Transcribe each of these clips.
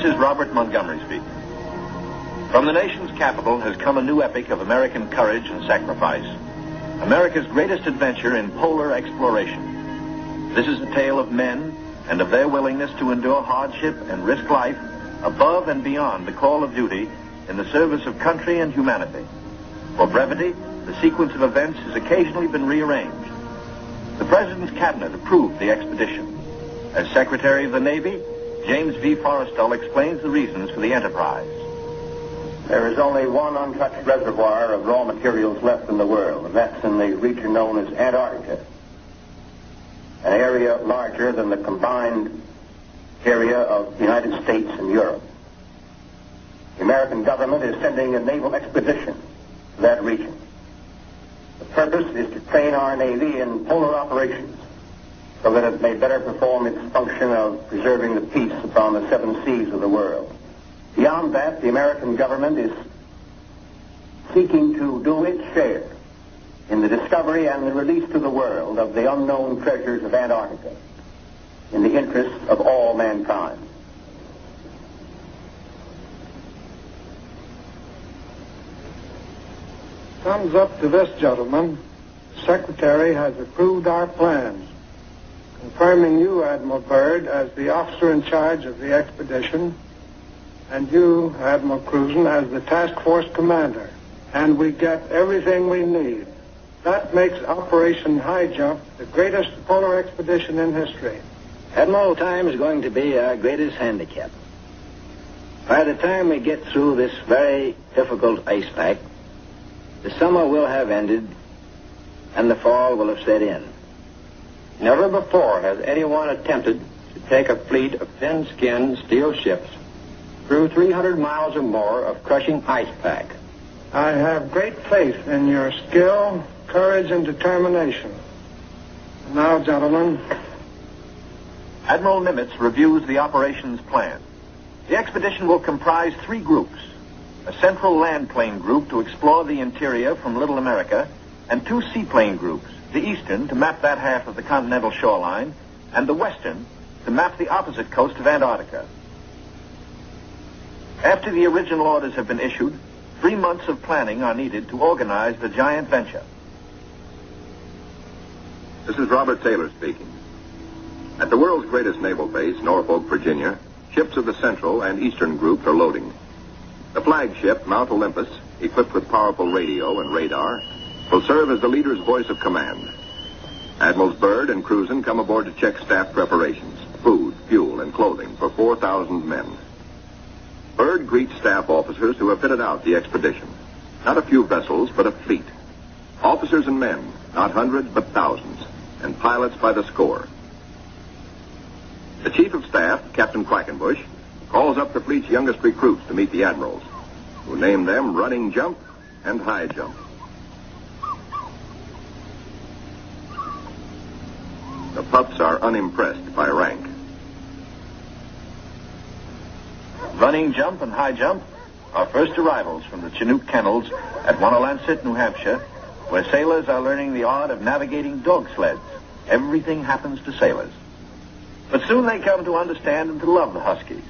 This is Robert Montgomery speaking. From the nation's capital has come a new epic of American courage and sacrifice. America's greatest adventure in polar exploration. This is a tale of men and of their willingness to endure hardship and risk life above and beyond the call of duty in the service of country and humanity. For brevity, the sequence of events has occasionally been rearranged. The President's cabinet approved the expedition. As Secretary of the Navy, James V. Forrestal explains the reasons for the enterprise. There is only one untouched reservoir of raw materials left in the world, and that's in the region known as Antarctica, an area larger than the combined area of the United States and Europe. The American government is sending a naval expedition to that region. The purpose is to train our Navy in polar operations so that it may better perform its function of preserving the peace upon the seven seas of the world. Beyond that, the American government is seeking to do its share in the discovery and the release to the world of the unknown treasures of Antarctica in the interests of all mankind. Comes up to this, gentlemen. The Secretary has approved our plans, confirming you, Admiral Byrd, as the officer in charge of the expedition, and you, Admiral Cruzen, as the task force commander. And we get everything we need. That makes Operation High Jump the greatest polar expedition in history. Admiral, time is going to be our greatest handicap. By the time we get through this very difficult ice pack, the summer will have ended and the fall will have set in. Never before has anyone attempted to take a fleet of thin-skinned steel ships through 300 miles or more of crushing ice pack. I have great faith in your skill, courage, and determination. Now, gentlemen. Admiral Nimitz reviews the operations plan. The expedition will comprise 3 groups. A central land plane group to explore the interior from Little America, and 2 seaplane groups, the eastern to map that half of the continental shoreline, and the western to map the opposite coast of Antarctica. After the original orders have been issued, 3 months of planning are needed to organize the giant venture. This is Robert Taylor speaking. At the world's greatest naval base, Norfolk, Virginia, ships of the Central and Eastern groups are loading. The flagship, Mount Olympus, equipped with powerful radio and radar, will serve as the leader's voice of command. Admirals Byrd and Cruzen come aboard to check staff preparations, food, fuel, and clothing for 4,000 men. Byrd greets staff officers who have fitted out the expedition. Not a few vessels, but a fleet. Officers and men, not hundreds, but thousands, and pilots by the score. The Chief of Staff, Captain Quackenbush, calls up the fleet's youngest recruits to meet the admirals, who name them Running Jump and High Jump. The pups are unimpressed by rank. Running Jump and High Jump are first arrivals from the Chinook kennels at Wanalancet, New Hampshire, where sailors are learning the art of navigating dog sleds. Everything happens to sailors. But soon they come to understand and to love the Huskies.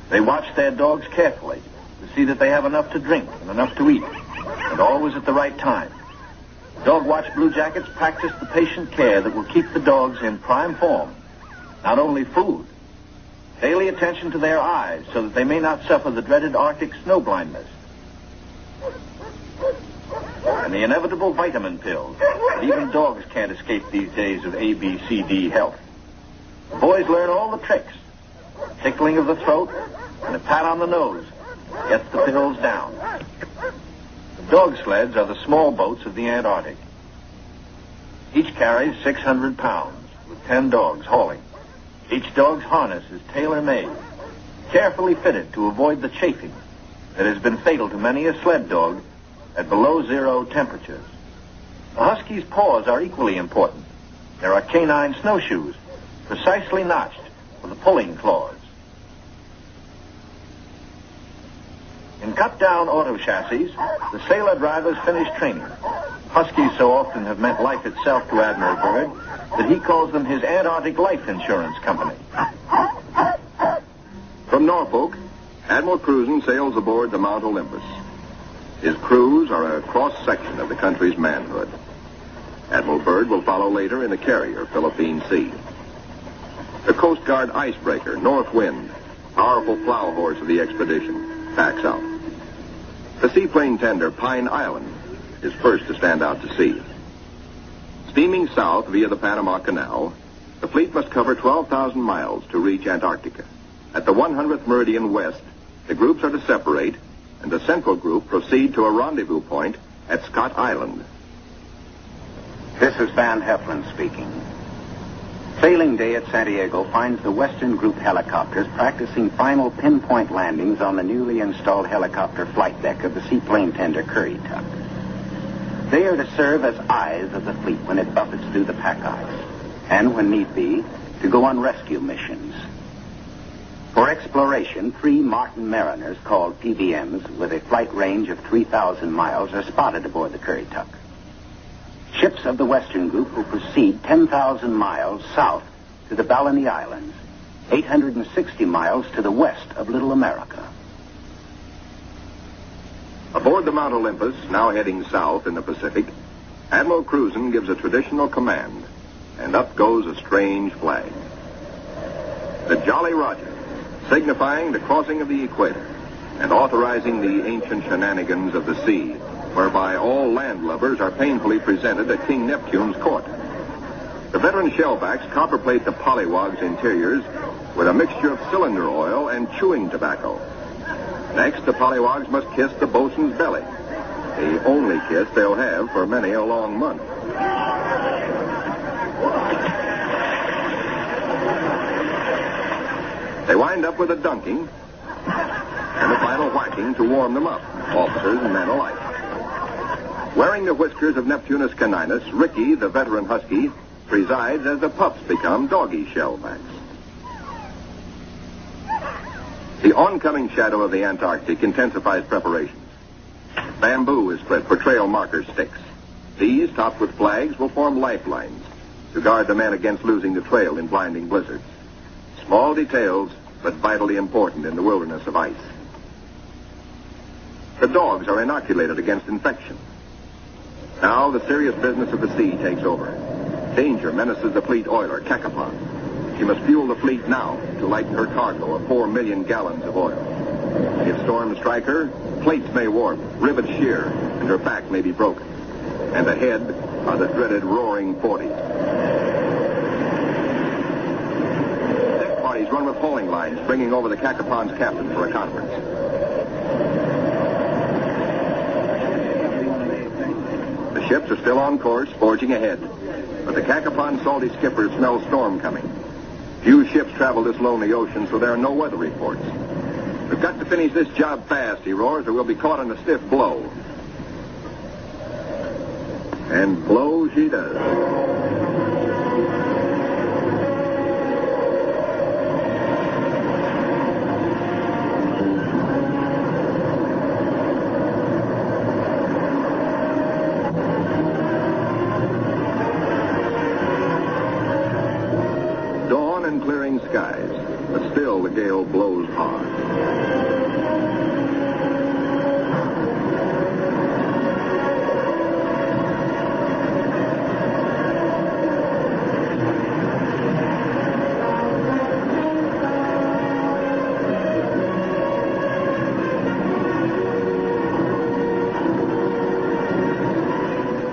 They watch their dogs carefully to see that they have enough to drink and enough to eat, and always at the right time. Dog Watch Bluejackets practice the patient care that will keep the dogs in prime form. Not only food, daily attention to their eyes so that they may not suffer the dreaded Arctic snow blindness. And the inevitable vitamin pills that even dogs can't escape these days of ABCD health. The boys learn all the tricks. Tickling of the throat and a pat on the nose gets the pills down. The dog sleds are the small boats of the Antarctic. Each carries 600 pounds, with 10 dogs hauling. Each dog's harness is tailor-made, carefully fitted to avoid the chafing that has been fatal to many a sled dog at below 0 temperatures. The Husky's paws are equally important. There are canine snowshoes, precisely notched for the pulling claws. In cut-down auto chassis, the sailor drivers finish training. Huskies so often have meant life itself to Admiral Byrd that he calls them his Antarctic Life Insurance Company. From Norfolk, Admiral Cruzen sails aboard the Mount Olympus. His crews are a cross-section of the country's manhood. Admiral Byrd will follow later in the carrier, Philippine Sea. The Coast Guard icebreaker, North Wind, powerful plow horse of the expedition, backs out. The seaplane tender, Pine Island, is first to stand out to sea. Steaming south via the Panama Canal, the fleet must cover 12,000 miles to reach Antarctica. At the 100th meridian west, the groups are to separate, and the central group proceed to a rendezvous point at Scott Island. This is Van Heflin speaking. Sailing day at Santiago finds the Western Group helicopters practicing final pinpoint landings on the newly installed helicopter flight deck of the seaplane tender Currituck. They are to serve as eyes of the fleet when it buffets through the pack ice, and when need be, to go on rescue missions. For exploration, 3 Martin Mariners, called PBMs, with a flight range of 3,000 miles, are spotted aboard the Currituck. Ships of the Western Group will proceed 10,000 miles south to the Balleny Islands, 860 miles to the west of Little America. Aboard the Mount Olympus, now heading south in the Pacific, Admiral Cruzen gives a traditional command, and up goes a strange flag. The Jolly Roger, signifying the crossing of the equator and authorizing the ancient shenanigans of the sea, whereby all landlubbers are painfully presented at King Neptune's court. The veteran shellbacks copperplate the polywogs' interiors with a mixture of cylinder oil and chewing tobacco. Next, the polywogs must kiss the bosun's belly, the only kiss they'll have for many a long month. They wind up with a dunking and a final whacking to warm them up, officers and men alike. Wearing the whiskers of Neptunus caninus, Ricky, the veteran husky, presides as the pups become doggy shellbacks. The oncoming shadow of the Antarctic intensifies preparations. Bamboo is spread for trail marker sticks. These, topped with flags, will form lifelines to guard the men against losing the trail in blinding blizzards. Small details, but vitally important in the wilderness of ice. The dogs are inoculated against infection. Now the serious business of the sea takes over. Danger menaces the fleet oiler, Cacapon. She must fuel the fleet now to lighten her cargo of 4 million gallons of oil. If storms strike her, plates may warp, rivets shear, and her back may be broken. And ahead are the dreaded roaring 40s. Deck parties run with hauling lines, bringing over the Cacapon's captain for a conference. The ships are still on course, forging ahead. But the Cacapon's salty skipper smells storm coming. Few ships travel this lonely ocean, so there are no weather reports. We've got to finish this job fast, he roars, or we'll be caught in a stiff blow. And blow she does. Clearing skies, but still the gale blows hard.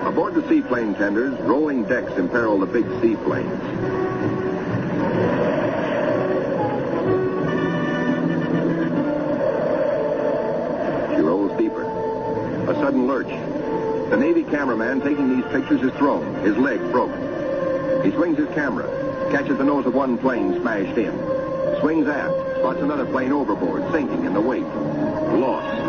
Aboard the seaplane tenders, rolling decks imperil the big seaplanes. A sudden lurch. The Navy cameraman taking these pictures is thrown, his leg broken. He swings his camera, catches the nose of one plane smashed in. Swings aft, spots another plane overboard, sinking in the wake. Lost.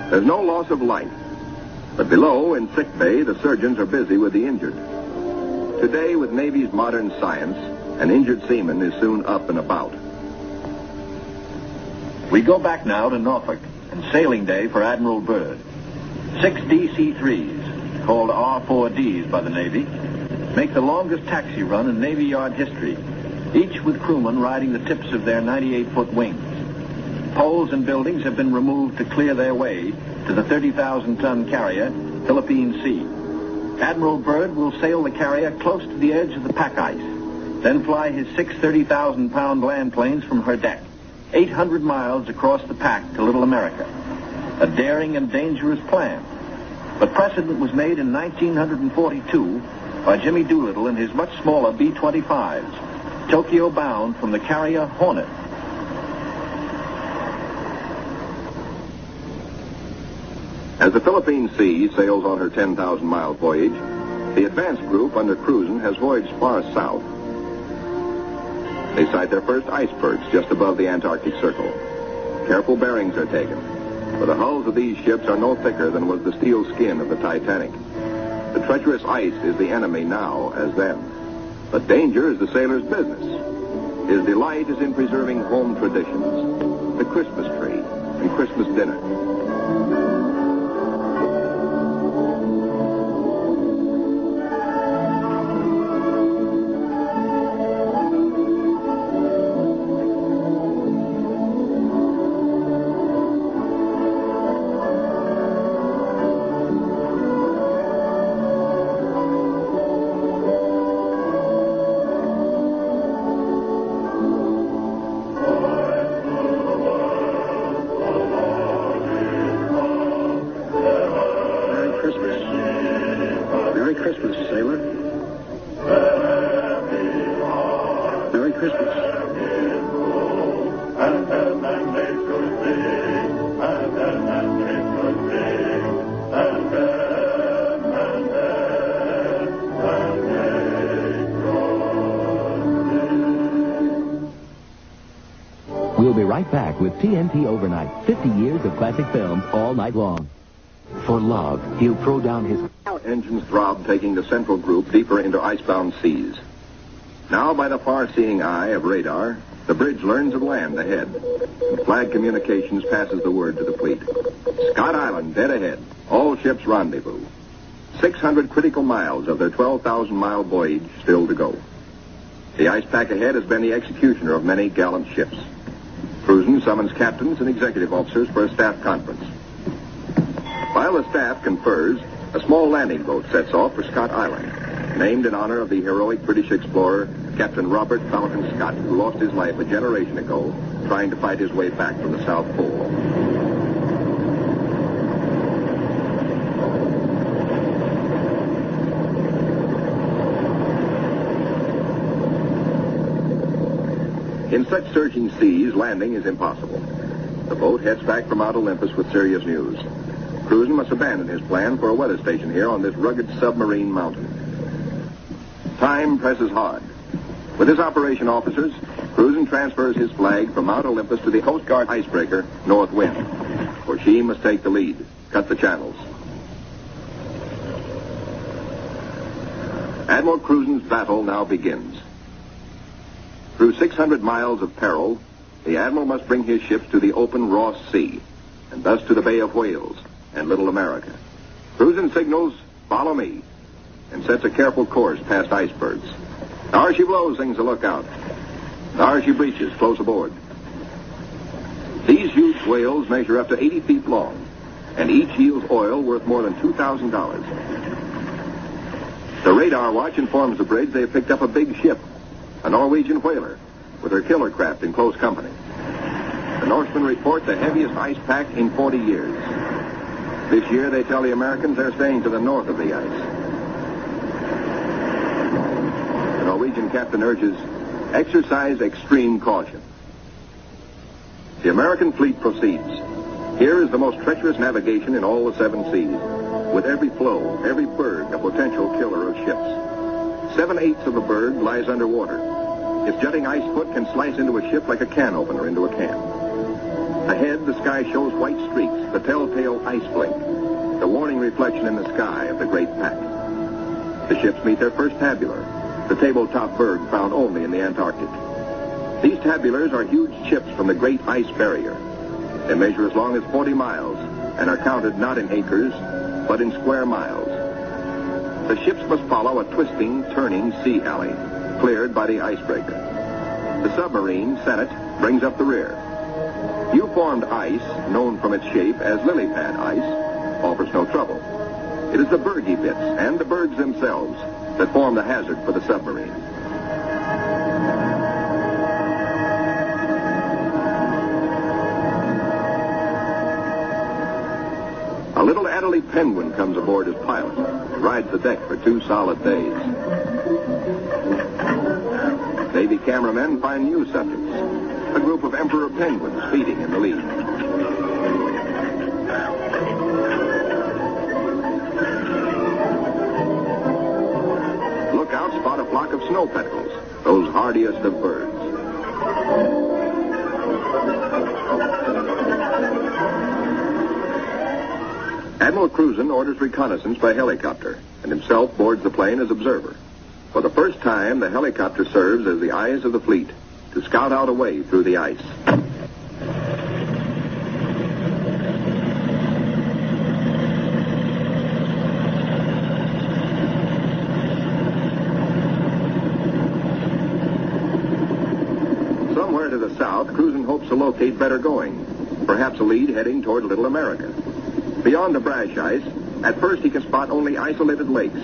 There's no loss of life. But below, in sick bay, the surgeons are busy with the injured. Today, with Navy's modern science, An injured seaman is soon up and about. We go back now to Norfolk and sailing day for Admiral Byrd. 6 DC-3s, called R4Ds by the Navy, make the longest taxi run in Navy Yard history, each with crewmen riding the tips of their 98-foot wings. Poles and buildings have been removed to clear their way to the 30,000-ton carrier, Philippine Sea. Admiral Byrd will sail the carrier close to the edge of the pack ice, then fly his 6 30,000-pound land planes from her deck, 800 miles across the pack to Little America. A daring and dangerous plan. But precedent was made in 1942 by Jimmy Doolittle in his much smaller B-25s, Tokyo bound from the carrier Hornet. As the Philippine Sea sails on her 10,000-mile voyage, the advance group under Cruzen has voyaged far south. They sight their first icebergs just above the Antarctic Circle. Careful bearings are taken, for the hulls of these ships are no thicker than was the steel skin of the Titanic. The treacherous ice is the enemy now as then. But danger is the sailor's business. His delight is in preserving home traditions, the Christmas tree and Christmas dinner. We'll be right back with TNT Overnight. 50 years of classic films all night long. For love, he'll throw down his... Engines throb, taking the central group deeper into icebound seas. Now, by the far-seeing eye of radar, the bridge learns of land ahead, and Flag Communications passes the word to the fleet. Scott Island, dead ahead. All ships rendezvous. 600 critical miles of their 12,000-mile voyage still to go. The ice pack ahead has been the executioner of many gallant ships. Cruzen summons captains and executive officers for a staff conference. While the staff confers, a small landing boat sets off for Scott Island, named in honor of the heroic British explorer, Captain Robert Falcon Scott, who lost his life a generation ago trying to fight his way back from the South Pole. In such surging seas, landing is impossible. The boat heads back for Mount Olympus with serious news. Cruzen must abandon his plan for a weather station here on this rugged submarine mountain. Time presses hard. With his operation officers, Cruzen transfers his flag from Mount Olympus to the Coast Guard icebreaker, North Wind, for she must take the lead, cut the channels. Admiral Cruzen's battle now begins. Through 600 miles of peril, the Admiral must bring his ships to the open Ross Sea, and thus to the Bay of Whales and Little America. Cruzen signals, "Follow me," and sets a careful course past icebergs. "There she blows," sings the lookout. "There she breaches," close aboard. These huge whales measure up to 80 feet long, and each yields oil worth more than $2,000. The radar watch informs the bridge they have picked up a big ship, a Norwegian whaler, with her killer craft in close company. The Norsemen report the heaviest ice pack in 40 years. This year, they tell the Americans they're staying to the north of the ice. The Norwegian captain urges, "Exercise extreme caution." The American fleet proceeds. Here is the most treacherous navigation in all the 7 seas, with every floe, every berg a potential killer of ships. 7/8 of the berg lies underwater. Its jutting ice foot can slice into a ship like a can opener into a can. Ahead, the sky shows white streaks, the telltale ice blink, the warning reflection in the sky of the great pack. The ships meet their first tabular, the tabletop berg found only in the Antarctic. These tabulars are huge ships from the Great Ice Barrier. They measure as long as 40 miles and are counted not in acres, but in square miles. The ships must follow a twisting, turning sea alley, cleared by the icebreaker. The submarine, Senate, brings up the rear. U-formed ice, known from its shape as lily pad ice, offers no trouble. It is the bergy bits and the bergs themselves that form the hazard for the submarine. A little Adderley penguin comes aboard as pilot, rides the deck for 2 solid days. Navy cameramen find new subjects, a group of emperor penguins feeding in the lead. Lookouts spot a flock of snow petrels, those hardiest of birds. Admiral Cruzen orders reconnaissance by helicopter and himself boards the plane as observer. For the first time, the helicopter serves as the eyes of the fleet to scout out a way through the ice. Somewhere to the south, Cruzen hopes to locate better going, perhaps a lead heading toward Little America. Beyond the brash ice, at first he can spot only isolated lakes.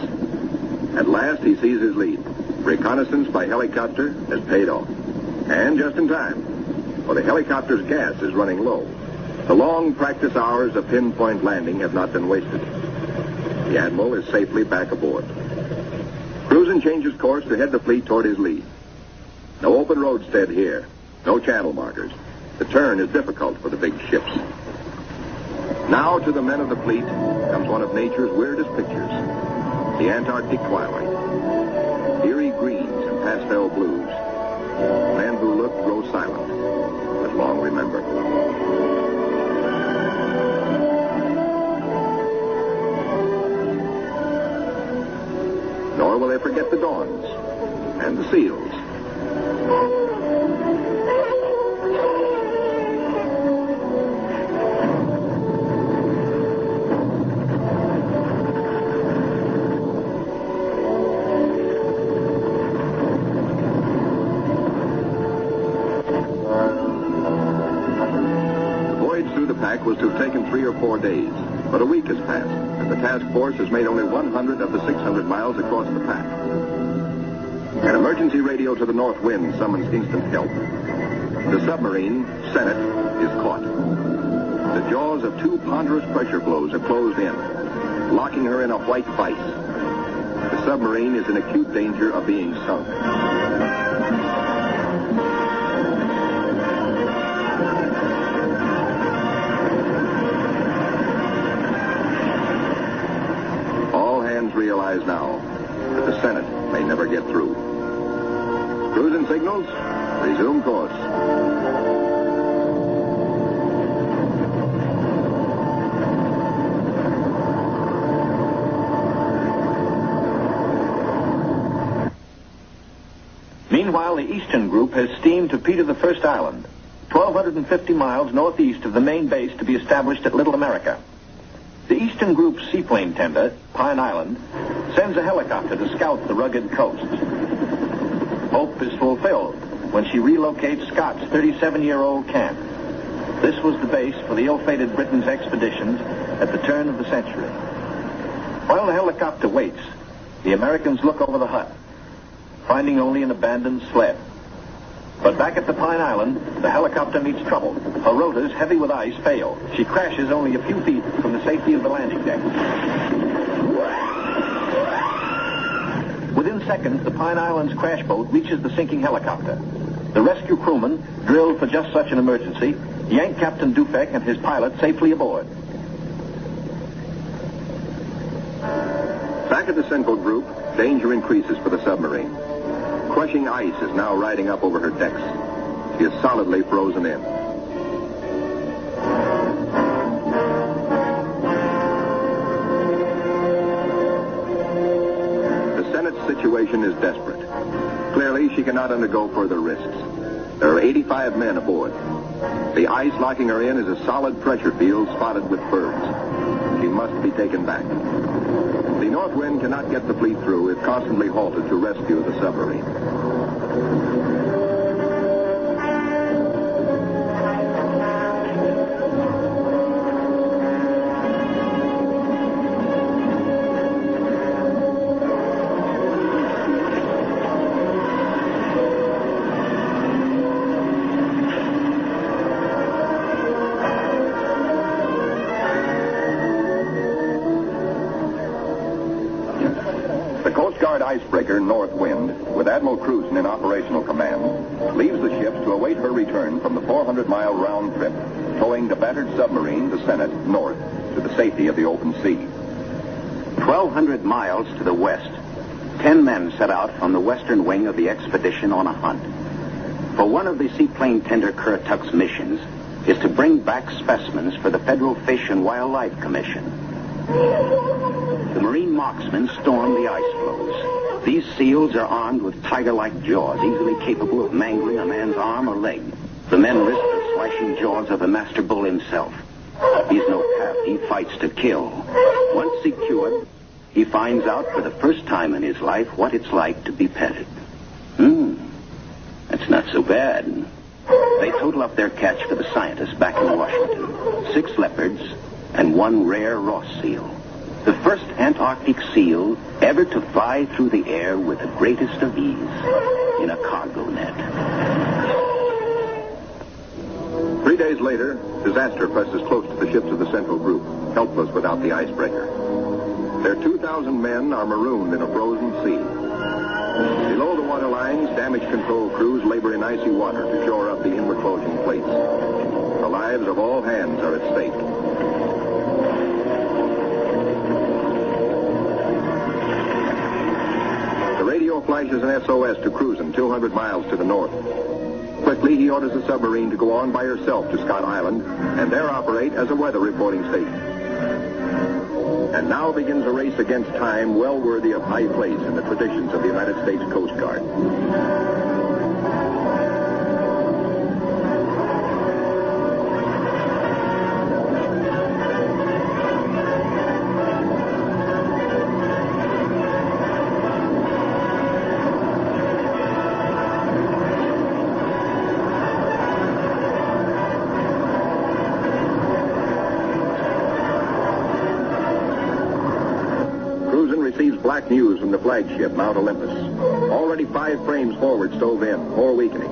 At last he sees his lead. Reconnaissance by helicopter has paid off. And just in time, for the helicopter's gas is running low. The long practice hours of pinpoint landing have not been wasted. The Admiral is safely back aboard. Cruzen changes course to head the fleet toward his lead. No open roadstead here. No channel markers. The turn is difficult for the big ships. Now to the men of the fleet comes one of nature's weirdest pictures. The Antarctic twilight. Eerie greens and pastel blues. Men who look grow silent, but long remember. Nor will they forget the dawns and the seals. Was to have taken 3 or 4 days, but a week has passed, and the task force has made only 100 of the 600 miles across the pack. An emergency radio to the north wind summons instant help. The submarine, Senate, is caught. The jaws of 2 ponderous pressure blows have closed in, locking her in a white vice. The submarine is in acute danger of being sunk. Realize now that the Senate may never get through. Cruzen signals, resume course. Meanwhile, the Eastern Group has steamed to Peter the First Island, 1,250 miles northeast of the main base to be established at Little America. The Eastern Group's seaplane tender, Pine Island, sends a helicopter to scout the rugged coast. Hope is fulfilled when she relocates Scott's 37-year-old camp. This was the base for the ill-fated Britain's expeditions at the turn of the century. While the helicopter waits, the Americans look over the hut, finding only an abandoned sled. But back at the Pine Island, the helicopter meets trouble. Her rotors, heavy with ice, fail. She crashes only a few feet from the safety of the landing deck. Within seconds, the Pine Island's crash boat reaches the sinking helicopter. The rescue crewmen, drilled for just such an emergency, yank Captain Dufek and his pilot safely aboard. Back at the Central Group, danger increases for the submarine. Crushing ice is now riding up over her decks. She is solidly frozen in. The Senate's situation is desperate. Clearly, she cannot undergo further risks. There are 85 men aboard. The ice locking her in is a solid pressure field spotted with birds. She must be taken back. The north wind cannot get the fleet through if constantly halted to rescue the submarine. Icebreaker North Wind, with Admiral Cruzen in operational command, leaves the ships to await her return from the 400-mile round trip, towing the battered submarine, the Senate, north to the safety of the open sea. 1,200 miles to the west, 10 men set out from the western wing of the expedition on a hunt. For one of the seaplane tender Currituck's missions is to bring back specimens for the Federal Fish and Wildlife Commission. The marine marksmen storm the ice floes. These seals are armed with tiger-like jaws, easily capable of mangling a man's arm or leg. The men risk the slashing jaws of the master bull himself. He's no calf. He fights to kill. Once secured, he finds out for the first time in his life what it's like to be petted. That's not so bad. They total up their catch for the scientists back in Washington. 6 leopards and 1 rare Ross seal. The first Antarctic seal ever to fly through the air with the greatest of ease in a cargo net. 3 days later, disaster presses close to the ships of the Central Group, helpless without the icebreaker. Their 2,000 men are marooned in a frozen sea. Below the waterlines, damage control crews labor in icy water to shore up the inward closing plates. The lives of all hands are at stake. The radio flashes an SOS to Cruzen 200 miles to the north. Quickly, he orders the submarine to go on by herself to Scott Island and there operate as a weather reporting station. And now begins a race against time well worthy of high place in the traditions of the United States Coast Guard. Black news from the flagship, Mount Olympus. Already 5 frames forward stove in, more weakening.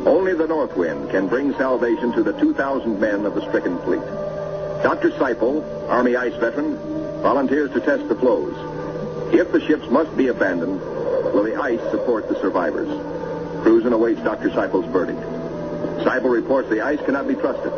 Only the north wind can bring salvation to the 2,000 men of the stricken fleet. Dr. Seipel, Army ice veteran, volunteers to test the floes. If the ships must be abandoned, will the ice support the survivors? Cruzen awaits Dr. Seipel's verdict. Seipel reports the ice cannot be trusted.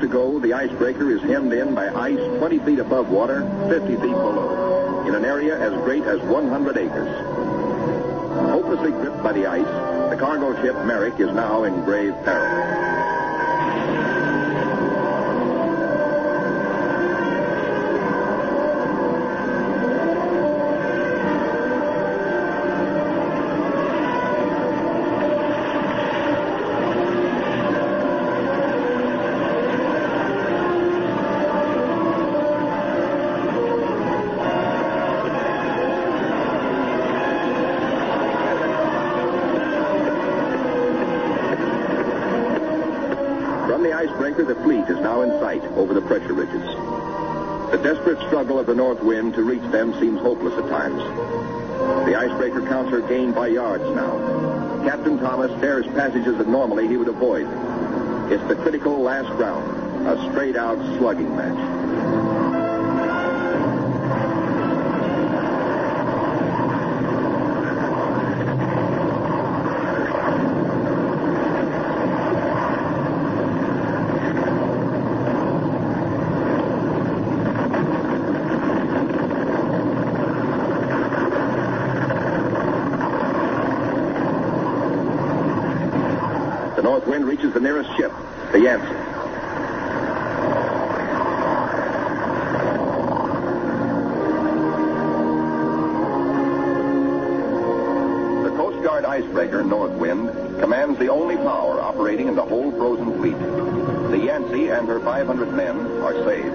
To go, the icebreaker is hemmed in by ice 20 feet above water, 50 feet below, in an area as great as 100 acres. Hopelessly gripped by the ice, the cargo ship Merrick is now in grave peril. The fleet is now in sight over the pressure ridges. The desperate struggle of the north wind to reach them seems hopeless at times. The icebreaker counts her gain by yards now. Captain Thomas tears passages that normally he would avoid. It's the critical last round, a straight-out slugging match. The north wind reaches the nearest ship, the Yancey. The Coast Guard icebreaker, North Wind, commands the only power operating in the whole frozen fleet. The Yancey and her 500 men are saved.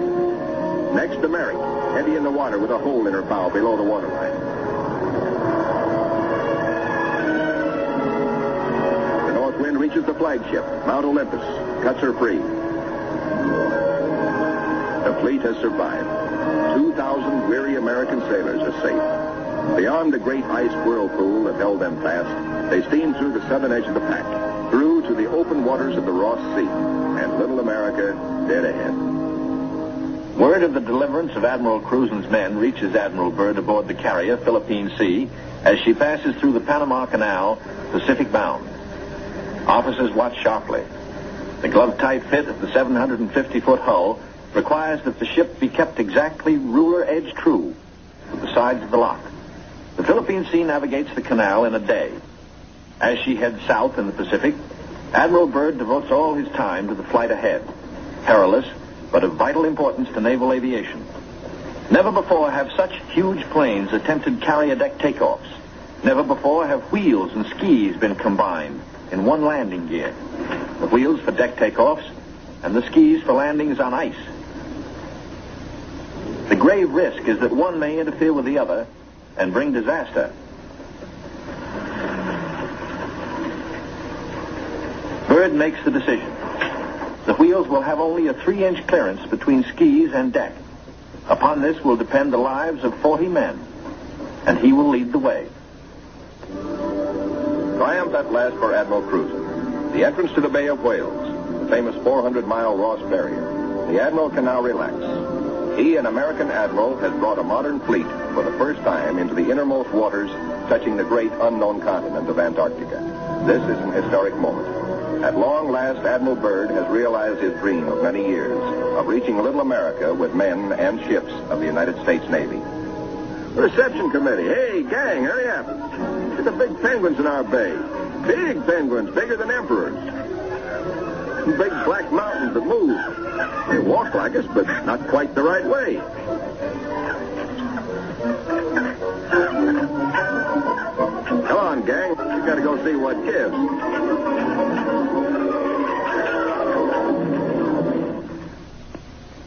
Next, the Merrick, heavy in the water with a hole in her bow below the waterline. Wind reaches the flagship, Mount Olympus, cuts her free. The fleet has survived. 2,000 weary American sailors are safe. Beyond the great ice whirlpool that held them fast, they steam through the southern edge of the pack, through to the open waters of the Ross Sea, and little America dead ahead. Word of the deliverance of Admiral Cruzen's men reaches Admiral Byrd aboard the carrier Philippine Sea as she passes through the Panama Canal, Pacific bound. Officers watch sharply. The glove-tight fit of the 750-foot hull requires that the ship be kept exactly ruler-edge true with the sides of the lock. The Philippine Sea navigates the canal in a day. As she heads south in the Pacific, Admiral Byrd devotes all his time to the flight ahead, perilous but of vital importance to naval aviation. Never before have such huge planes attempted carrier deck takeoffs. Never before have wheels and skis been combined in one landing gear. The wheels for deck takeoffs and the skis for landings on ice. The grave risk is that one may interfere with the other and bring disaster. Byrd makes the decision. The wheels will have only a 3-inch clearance between skis and deck. Upon this will depend the lives of 40 men, and he will lead the way. Triumph at last for Admiral Cruzen. The entrance to the Bay of Whales, the famous 400-mile Ross barrier. The Admiral can now relax. He, an American admiral, has brought a modern fleet for the first time into the innermost waters touching the great unknown continent of Antarctica. This is an historic moment. At long last, Admiral Byrd has realized his dream of many years of reaching little America with men and ships of the United States Navy. Reception committee. Hey, gang, hurry up. Look at the big penguins in our bay. Big penguins, bigger than emperors. Big black mountains that move. They walk like us, but not quite the right way. Come on, gang. We gotta go see what gives.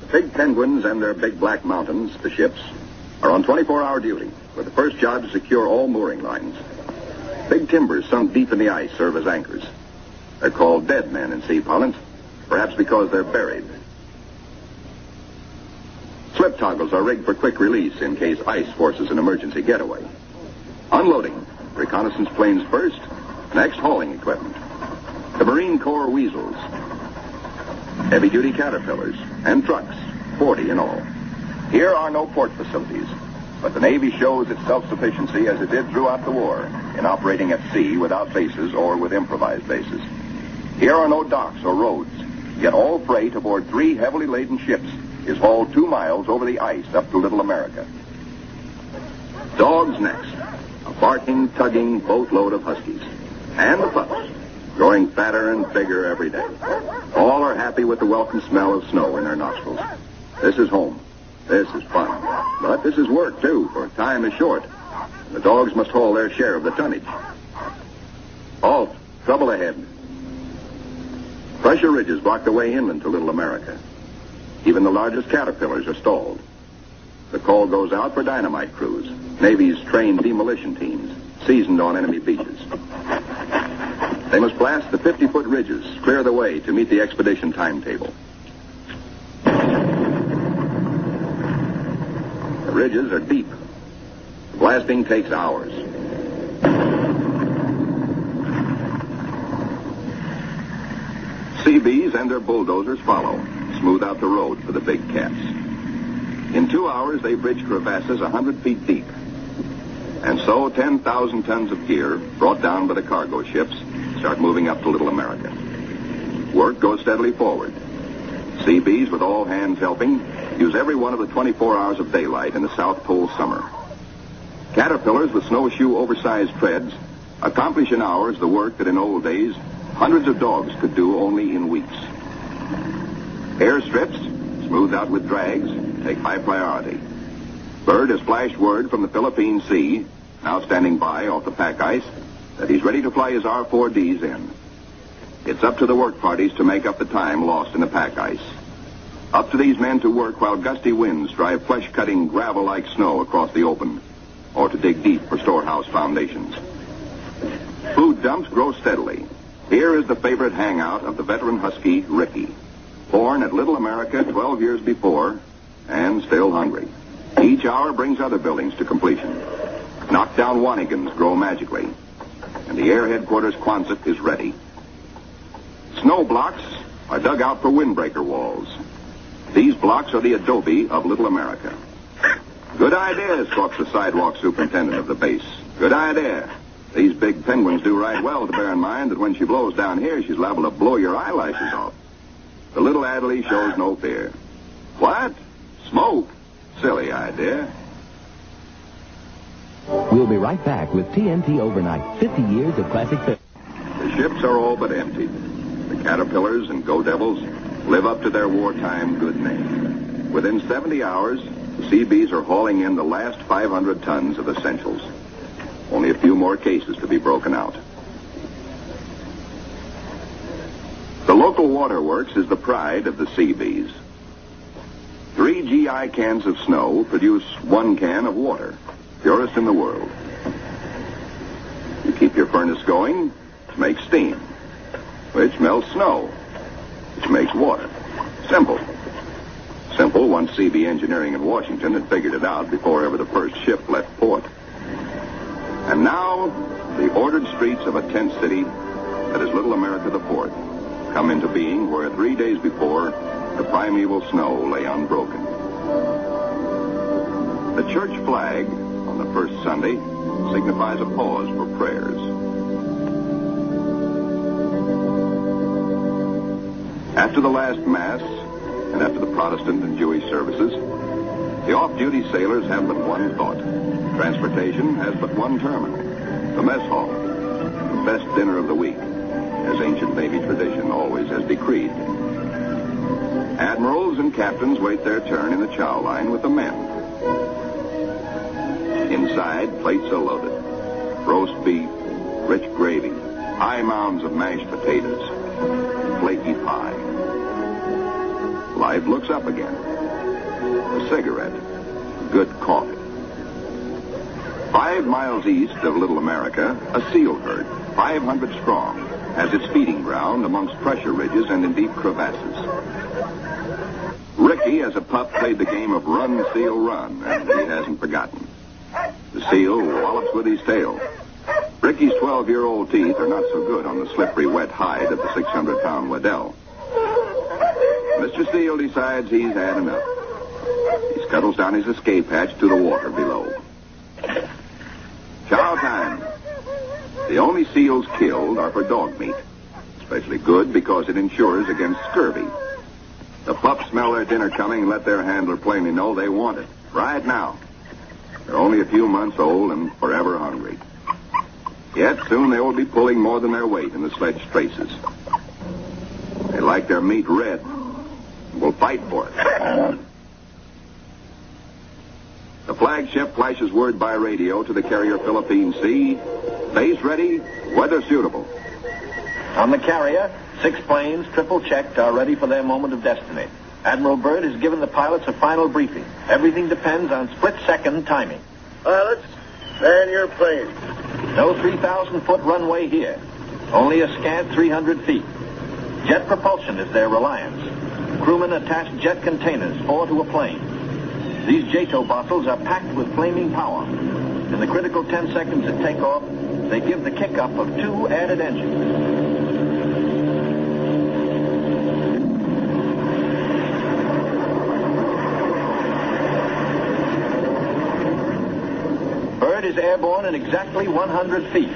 The big penguins and their big black mountains, the ships, are on 24-hour duty, with the first job to secure all mooring lines. Big timbers sunk deep in the ice serve as anchors. They're called dead men in sea parlance, perhaps because they're buried. Slip toggles are rigged for quick release in case ice forces an emergency getaway. Unloading, reconnaissance planes first, next hauling equipment. The Marine Corps weasels, heavy-duty caterpillars, and trucks, 40 in all. Here are no port facilities, but the Navy shows its self-sufficiency as it did throughout the war in operating at sea without bases or with improvised bases. Here are no docks or roads, yet all freight aboard 3 heavily laden ships is hauled 2 miles over the ice up to Little America. Dogs next, a barking, tugging boatload of huskies. And the pups, growing fatter and bigger every day. All are happy with the welcome smell of snow in their nostrils. This is home. This is fun. But this is work, too, for time is short. The dogs must haul their share of the tonnage. Halt. Trouble ahead. Pressure ridges block the way inland to Little America. Even the largest caterpillars are stalled. The call goes out for dynamite crews, Navy's trained demolition teams, seasoned on enemy beaches. They must blast the 50-foot ridges, clear the way to meet the expedition timetable. The ridges are deep. The blasting takes hours. Seabees and their bulldozers follow, smooth out the road for the big cats. In 2 hours, they bridge crevasses 100 feet deep. And so 10,000 tons of gear, brought down by the cargo ships, start moving up to Little America. Work goes steadily forward. Seabees, with all hands helping, use every one of the 24 hours of daylight in the South Pole summer. Caterpillars with snowshoe oversized treads accomplish in hours the work that in old days hundreds of dogs could do only in weeks. Airstrips, smoothed out with drags, take high priority. Byrd has flashed word from the Philippine Sea, now standing by off the pack ice, that he's ready to fly his R-4Ds in. It's up to the work parties to make up the time lost in the pack ice. Up to these men to work while gusty winds drive flesh-cutting gravel-like snow across the open, or to dig deep for storehouse foundations. Food dumps grow steadily. Here is the favorite hangout of the veteran Husky, Ricky, born at Little America 12 years before, and still hungry. Each hour brings other buildings to completion. Knockdown Wanigans grow magically, and the Air Headquarters Quonset is ready. Snow blocks are dug out for windbreaker walls. These blocks are the adobe of Little America. Good idea, squawks the sidewalk superintendent of the base. Good idea. These big penguins do right well to bear in mind that when she blows down here, she's liable to blow your eyelashes off. The little Adderley shows no fear. What? Smoke? Silly idea. We'll be right back with TNT Overnight, 50 years of classic film. The ships are all but empty. The Caterpillars and Go Devils live up to their wartime good name. Within 70 hours, the Seabees are hauling in the last 500 tons of essentials. Only a few more cases to be broken out. The local waterworks is the pride of the Seabees. 3 GI cans of snow produce 1 can of water, purest in the world. You keep your furnace going, it makes steam, which melts snow, which makes water. Simple. Simple once CB Engineering in Washington had figured it out before ever the first ship left port. And now, the ordered streets of a tent city that is Little America the Port come into being where 3 days before, the primeval snow lay unbroken. The church flag on the first Sunday signifies a pause for prayers. After the last Mass, and after the Protestant and Jewish services, the off-duty sailors have but one thought. Transportation has but one terminal, the mess hall, the best dinner of the week, as ancient Navy tradition always has decreed. Admirals and captains wait their turn in the chow line with the men. Inside, plates are loaded. Roast beef, rich gravy, high mounds of mashed potatoes, flaky pie. Life looks up again. A cigarette, good coffee. 5 miles east of Little America, a seal herd, 500 strong, has its feeding ground amongst pressure ridges and in deep crevasses. Ricky, as a pup, played the game of run, seal, run, and he hasn't forgotten. The seal wallops with his tail. Ricky's 12-year-old teeth are not so good on the slippery, wet hide of the 600-pound Waddell. Mr. Seal decides he's had enough. He scuttles down his escape hatch to the water below. Chow time. The only seals killed are for dog meat. Especially good because it insures against scurvy. The pups smell their dinner coming and let their handler plainly know they want it. Right now. They're only a few months old and forever hungry. Yet soon they will be pulling more than their weight in the sledge traces. They like their meat red and will fight for it. The flagship flashes word by radio to the carrier Philippine Sea. Base ready, weather suitable. On the carrier, 6 planes, triple-checked, are ready for their moment of destiny. Admiral Byrd has given the pilots a final briefing. Everything depends on split-second timing. Pilots, man your plane. No 3,000-foot runway here. Only a scant 300 feet. Jet propulsion is their reliance. Crewmen attach jet containers, 4 to a plane. These JATO bottles are packed with flaming power. In the critical 10 seconds at takeoff, they give the kick-up of 2 added engines. is airborne in exactly 100 feet.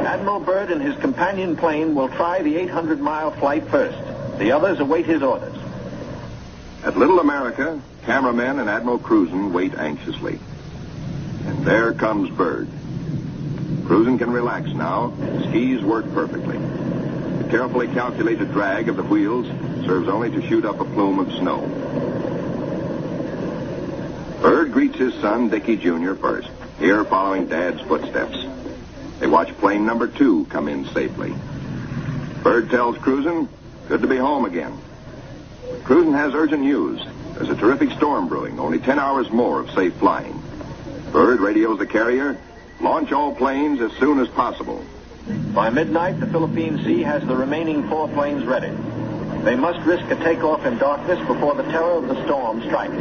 Admiral Byrd and his companion plane will try the 800-mile flight first. The others await his orders. At Little America, cameramen and Admiral Cruzen wait anxiously. And there comes Byrd. Cruzen can relax now. Skis work perfectly. The carefully calculated drag of the wheels serves only to shoot up a plume of snow. Byrd greets his son, Dickie Jr., first, here following Dad's footsteps. They watch plane number 2 come in safely. Byrd tells Cruzen, good to be home again. Cruzen has urgent news. There's a terrific storm brewing, only 10 hours more of safe flying. Byrd radios the carrier, launch all planes as soon as possible. By midnight, the Philippine Sea has the remaining 4 planes ready. They must risk a takeoff in darkness before the terror of the storm strikes.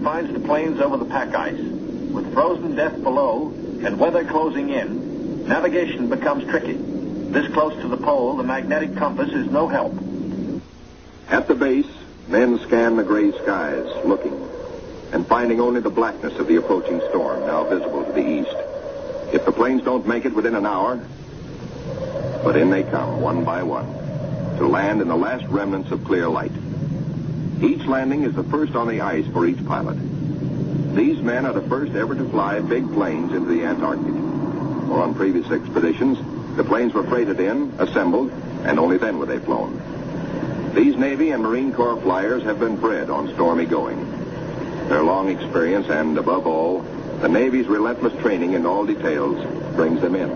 Finds the planes over the pack ice. With frozen depth below and weather closing in, navigation becomes tricky. This close to the pole, the magnetic compass is no help. At the base, men scan the gray skies, looking, and finding only the blackness of the approaching storm, now visible to the east. If the planes don't make it within an hour, but in they come, one by one, to land in the last remnants of clear light. Each landing is the first on the ice for each pilot. These men are the first ever to fly big planes into the Antarctic. Or on previous expeditions, the planes were freighted in, assembled, and only then were they flown. These Navy and Marine Corps flyers have been bred on stormy going. Their long experience and, above all, the Navy's relentless training in all details brings them in,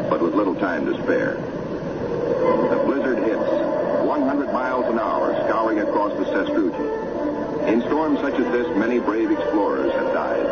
but with little time to spare. The blizzard hits, 100 miles an hour, scouring across the sastrugi. In storms such as this, many brave explorers have died.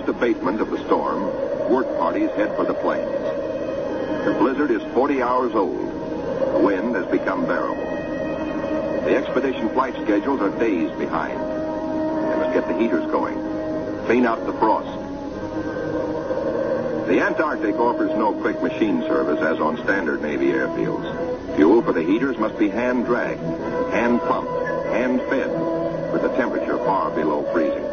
Abatement of the storm, work parties head for the plains. The blizzard is 40 hours old. The wind has become bearable. The expedition flight schedules are days behind. They must get the heaters going, clean out the frost. The Antarctic offers no quick machine service as on standard Navy airfields. Fuel for the heaters must be hand-dragged, hand-pumped, hand-fed, with the temperature far below freezing.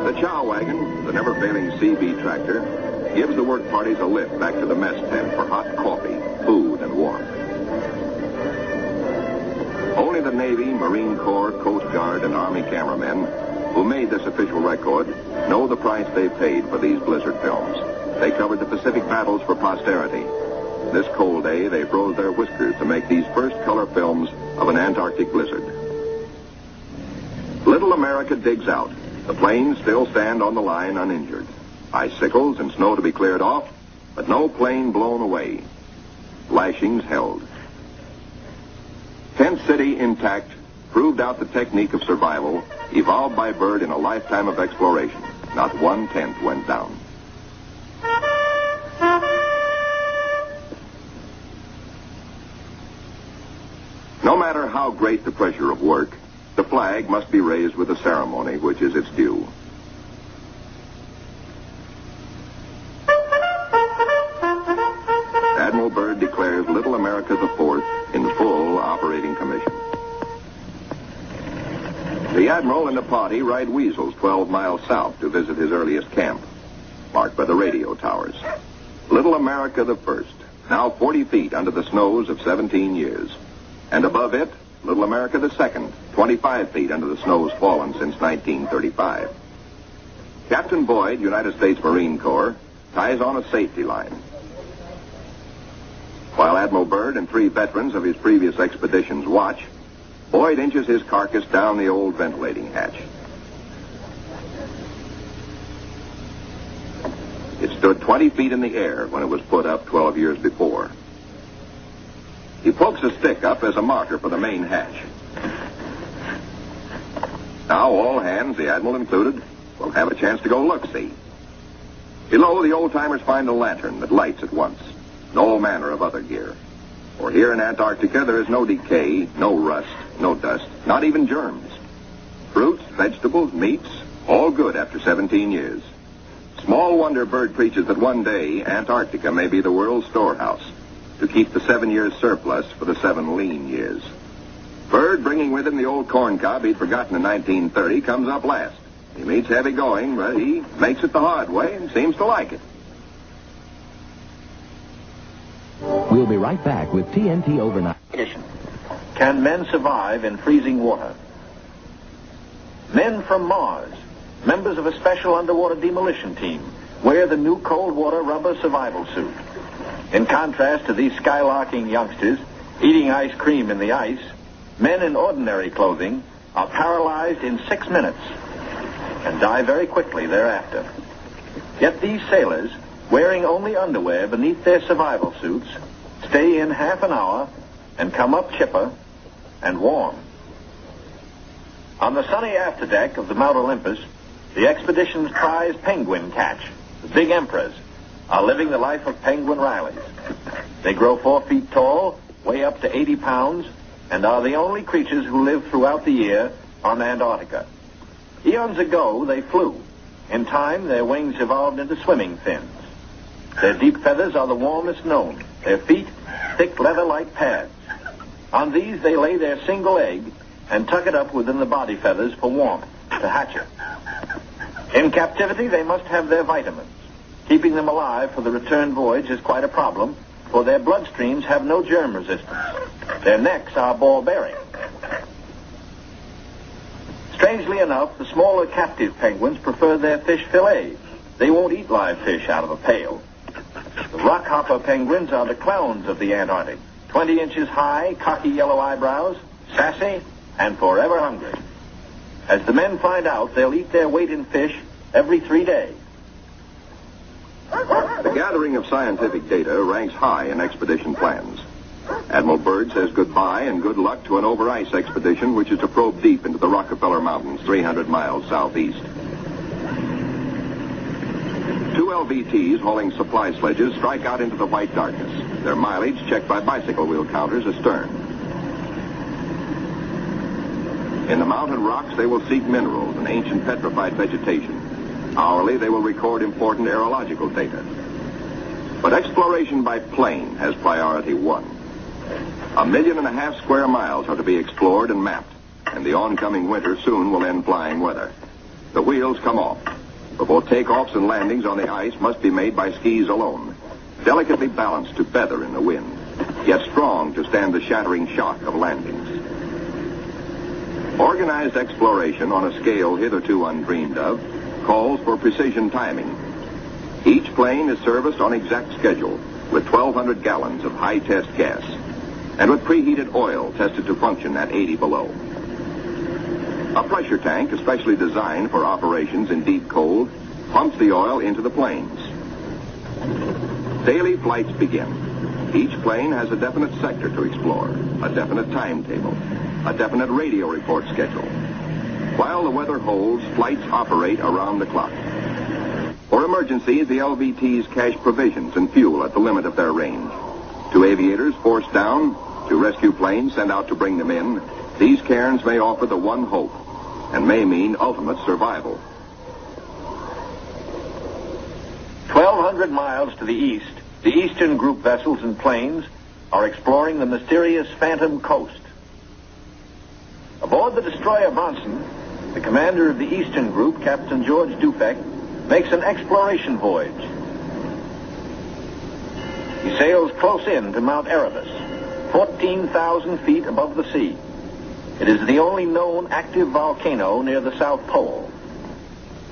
The chow wagon, the never-failing CB tractor, gives the work parties a lift back to the mess tent for hot coffee, food, and warmth. Only the Navy, Marine Corps, Coast Guard, and Army cameramen who made this official record know the price they paid for these blizzard films. They covered the Pacific battles for posterity. This cold day, they froze their whiskers to make these first color films of an Antarctic blizzard. Little America digs out. The planes still stand on the line uninjured. Icicles and snow to be cleared off, but no plane blown away. Lashings held. Tent City intact proved out the technique of survival evolved by Byrd in a lifetime of exploration. Not one tent went down. No matter how great the pressure of work, the flag must be raised with a ceremony which is its due. Little America IV in full operating commission. The Admiral and the party ride Weasels 12 miles south to visit his earliest camp, marked by the radio towers. Little America I, now 40 feet under the snows of 17 years. And above it, Little America II, 25 feet under the snows fallen since 1935. Captain Boyd, United States Marine Corps, ties on a safety line, while Admiral Byrd and 3 veterans of his previous expeditions watch. Boyd inches his carcass down the old ventilating hatch. It stood 20 feet in the air when it was put up 12 years before. He pokes a stick up as a marker for the main hatch. Now all hands, the Admiral included, will have a chance to go look-see. Below, the old-timers find a lantern that lights at once. No manner of other gear. For here in Antarctica, there is no decay, no rust, no dust, not even germs. Fruits, vegetables, meats, all good after 17 years. Small wonder Byrd preaches that one day Antarctica may be the world's storehouse to keep the 7 years surplus for the 7 lean years. Byrd, bringing with him the old corn cob he'd forgotten in 1930, comes up last. He meets heavy going, but he makes it the hard way and seems to like it. We'll be right back with TNT Overnight. Can men survive in freezing water? Men from Mars, members of a special underwater demolition team, wear the new cold water rubber survival suit. In contrast to these skylarking youngsters eating ice cream in the ice, men in ordinary clothing are paralyzed in 6 minutes and die very quickly thereafter. Yet these sailors, wearing only underwear beneath their survival suits, stay in half an hour and come up chipper and warm. On the sunny afterdeck of the Mount Olympus, the expedition's prize penguin catch, the big emperors, are living the life of penguin Rileys. They grow 4 feet tall, weigh up to 80 pounds, and are the only creatures who live throughout the year on Antarctica. Eons ago, they flew. In time, their wings evolved into swimming fins. Their deep feathers are the warmest known. Their feet, thick leather-like pads. On these, they lay their single egg and tuck it up within the body feathers for warmth, to hatch it. In captivity, they must have their vitamins. Keeping them alive for the return voyage is quite a problem, for their bloodstreams have no germ resistance. Their necks are ball-bearing. Strangely enough, the smaller captive penguins prefer their fish fillets. They won't eat live fish out of a pail. The rockhopper penguins are the clowns of the Antarctic. 20 inches high, cocky yellow eyebrows, sassy, and forever hungry. As the men find out, they'll eat their weight in fish every 3 days. The gathering of scientific data ranks high in expedition plans. Admiral Byrd says goodbye and good luck to an over-ice expedition which is to probe deep into the Rockefeller Mountains, 300 miles southeast. 2 LVTs hauling supply sledges strike out into the white darkness, their mileage checked by bicycle wheel counters astern. In the mountain rocks, they will seek minerals and ancient petrified vegetation. Hourly, they will record important aerological data. But exploration by plane has priority 1. 1.5 million square miles are to be explored and mapped, and the oncoming winter soon will end flying weather. The wheels come off. Before takeoffs and landings on the ice must be made by skis alone, delicately balanced to feather in the wind, yet strong to stand the shattering shock of landings. Organized exploration on a scale hitherto undreamed of calls for precision timing. Each plane is serviced on exact schedule with 1,200 gallons of high-test gas and with preheated oil tested to function at 80 below. A pressure tank, especially designed for operations in deep cold, pumps the oil into the planes. Daily flights begin. Each plane has a definite sector to explore, a definite timetable, a definite radio report schedule. While the weather holds, flights operate around the clock. For emergencies, the LVTs cache provisions and fuel at the limit of their range. To aviators forced down, to rescue planes sent out to bring them in, these cairns may offer the one hope and may mean ultimate survival. 1,200 miles to the east, the Eastern Group vessels and planes are exploring the mysterious Phantom Coast. Aboard the destroyer Bronson, the commander of the Eastern Group, Captain George Dufek, makes an exploration voyage. He sails close in to Mount Erebus, 14,000 feet above the sea. It is the only known active volcano near the South Pole.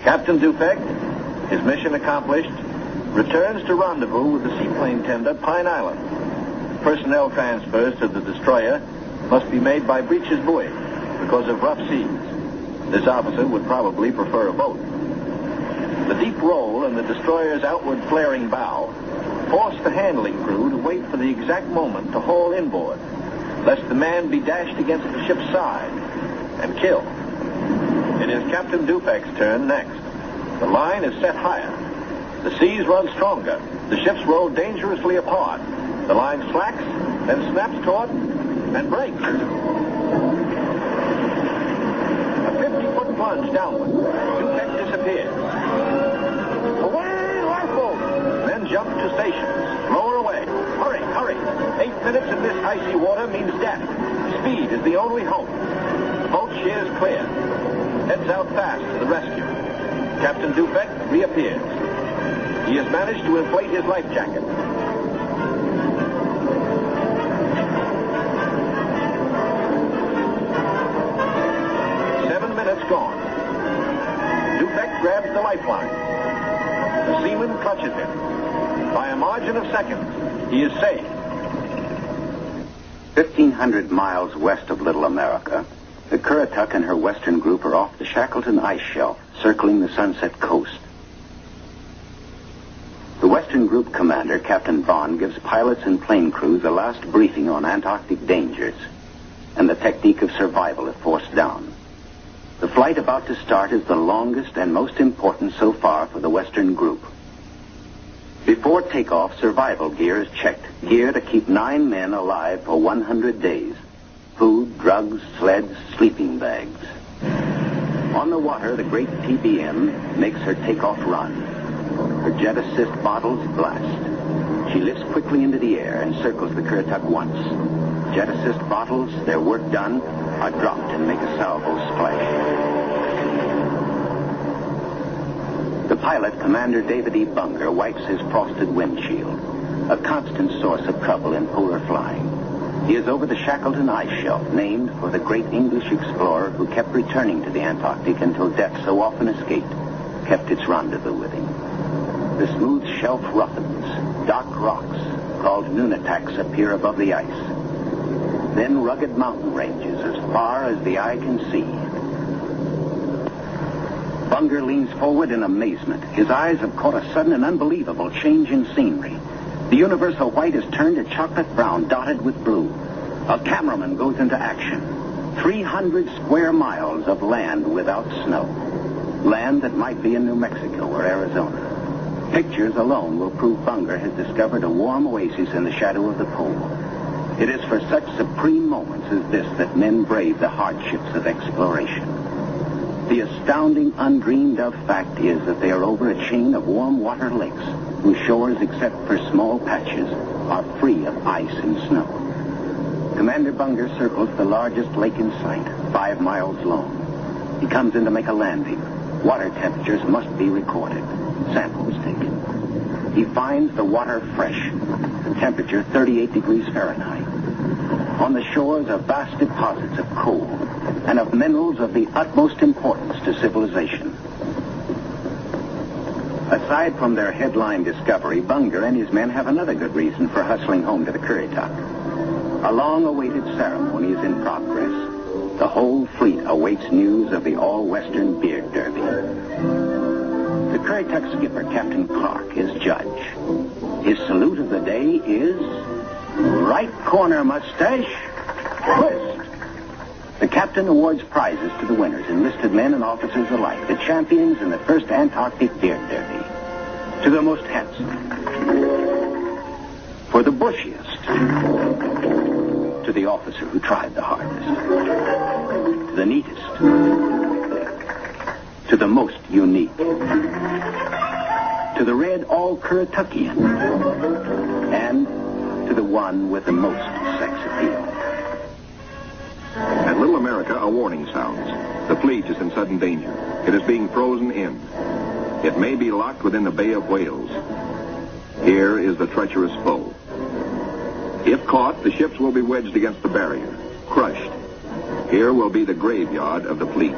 Captain Dufek, his mission accomplished, returns to rendezvous with the seaplane tender Pine Island. Personnel transfers to the destroyer must be made by breeches buoy because of rough seas. This officer would probably prefer a boat. The deep roll in the destroyer's outward flaring bow forced the handling crew to wait for the exact moment to haul inboard, lest the man be dashed against the ship's side and killed. It is Captain Dufek's turn next. The line is set higher. The seas run stronger. The ships roll dangerously apart. The line slacks, then snaps taut, and breaks. A 50-foot plunge downward. Dufek disappears. Away, lifeboat! Men jump to stations. Lower away. Hurry, hurry. 8 minutes in this icy water means death. Speed is the only hope. The boat sheers clear. Heads out fast to the rescue. Captain Dufek reappears. He has managed to inflate his life jacket. Gone. Dufek grabs the lifeline. The seaman clutches it. By a margin of seconds, he is safe. 1,500 miles west of Little America, the Currituck and her western group are off the Shackleton ice shelf, circling the Sunset Coast. The western group commander, Captain Bond, gives pilots and plane crews a last briefing on Antarctic dangers and the technique of survival if forced down. The flight about to start is the longest and most important so far for the Western Group. Before takeoff, survival gear is checked. Gear to keep 9 men alive for 100 days. Food, drugs, sleds, sleeping bags. On the water, the great PBM makes her takeoff run. Her jet assist bottles blast. She lifts quickly into the air and circles the Currituck once. Jet assist bottles, their work done, are dropped and make a salvo splash. The pilot, Commander David E. Bunger, wipes his frosted windshield, a constant source of trouble in polar flying. He is over the Shackleton ice shelf, named for the great English explorer who kept returning to the Antarctic until death, so often escaped, kept its rendezvous with him. The smooth shelf roughens. Dark rocks, called nunataks, appear above the ice. Then rugged mountain ranges as far as the eye can see. Bunger leans forward in amazement. His eyes have caught a sudden and unbelievable change in scenery. The universal white has turned to chocolate brown, dotted with blue. A cameraman goes into action. 300 square miles of land without snow. Land that might be in New Mexico or Arizona. Pictures alone will prove Bunger has discovered a warm oasis in the shadow of the pole. It is for such supreme moments as this that men brave the hardships of exploration. The astounding, undreamed of fact is that they are over a chain of warm water lakes whose shores, except for small patches, are free of ice and snow. Commander Bunger circles the largest lake in sight, 5 miles long. He comes in to make a landing. Water temperatures must be recorded. Samples taken. He finds the water fresh. The temperature 38 degrees Fahrenheit. On the shores are vast deposits of coal and of minerals of the utmost importance to civilization. Aside from their headline discovery, Bunger and his men have another good reason for hustling home to the Currituck. A long-awaited ceremony is in progress. The whole fleet awaits news of the all-Western Beard Derby. The Currituck skipper, Captain Clark, is judge. His salute of the day is right corner mustache, twist. The captain awards prizes to the winners, enlisted men and officers alike, the champions in the first Antarctic Beard Derby. To the most handsome, for the bushiest, to the officer who tried the hardest, to the neatest, to the most unique, to the red all-Currituckian, and to the one with the most sex appeal. At Little America, a warning sounds. The fleet is in sudden danger. It is being frozen in. It may be locked within the Bay of Whales. Here is the treacherous foe. If caught, the ships will be wedged against the barrier, crushed. Here will be the graveyard of the fleet.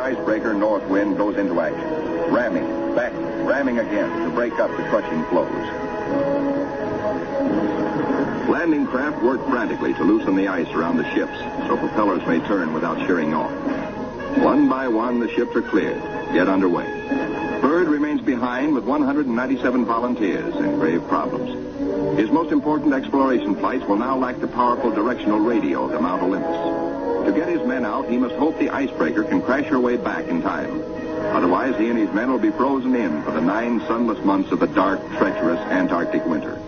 Icebreaker Northwind goes into action, ramming, back, ramming again to break up the crushing floes. Landing craft work frantically to loosen the ice around the ships so propellers may turn without shearing off. One by one, the ships are cleared, get underway. Byrd remains behind with 197 volunteers in grave problems. His most important exploration flights will now lack the powerful directional radio to Mount Olympus. To get his men out, he must hope the icebreaker can crash her way back in time. Otherwise, he and his men will be frozen in for the 9 sunless months of the dark, treacherous Antarctic winter.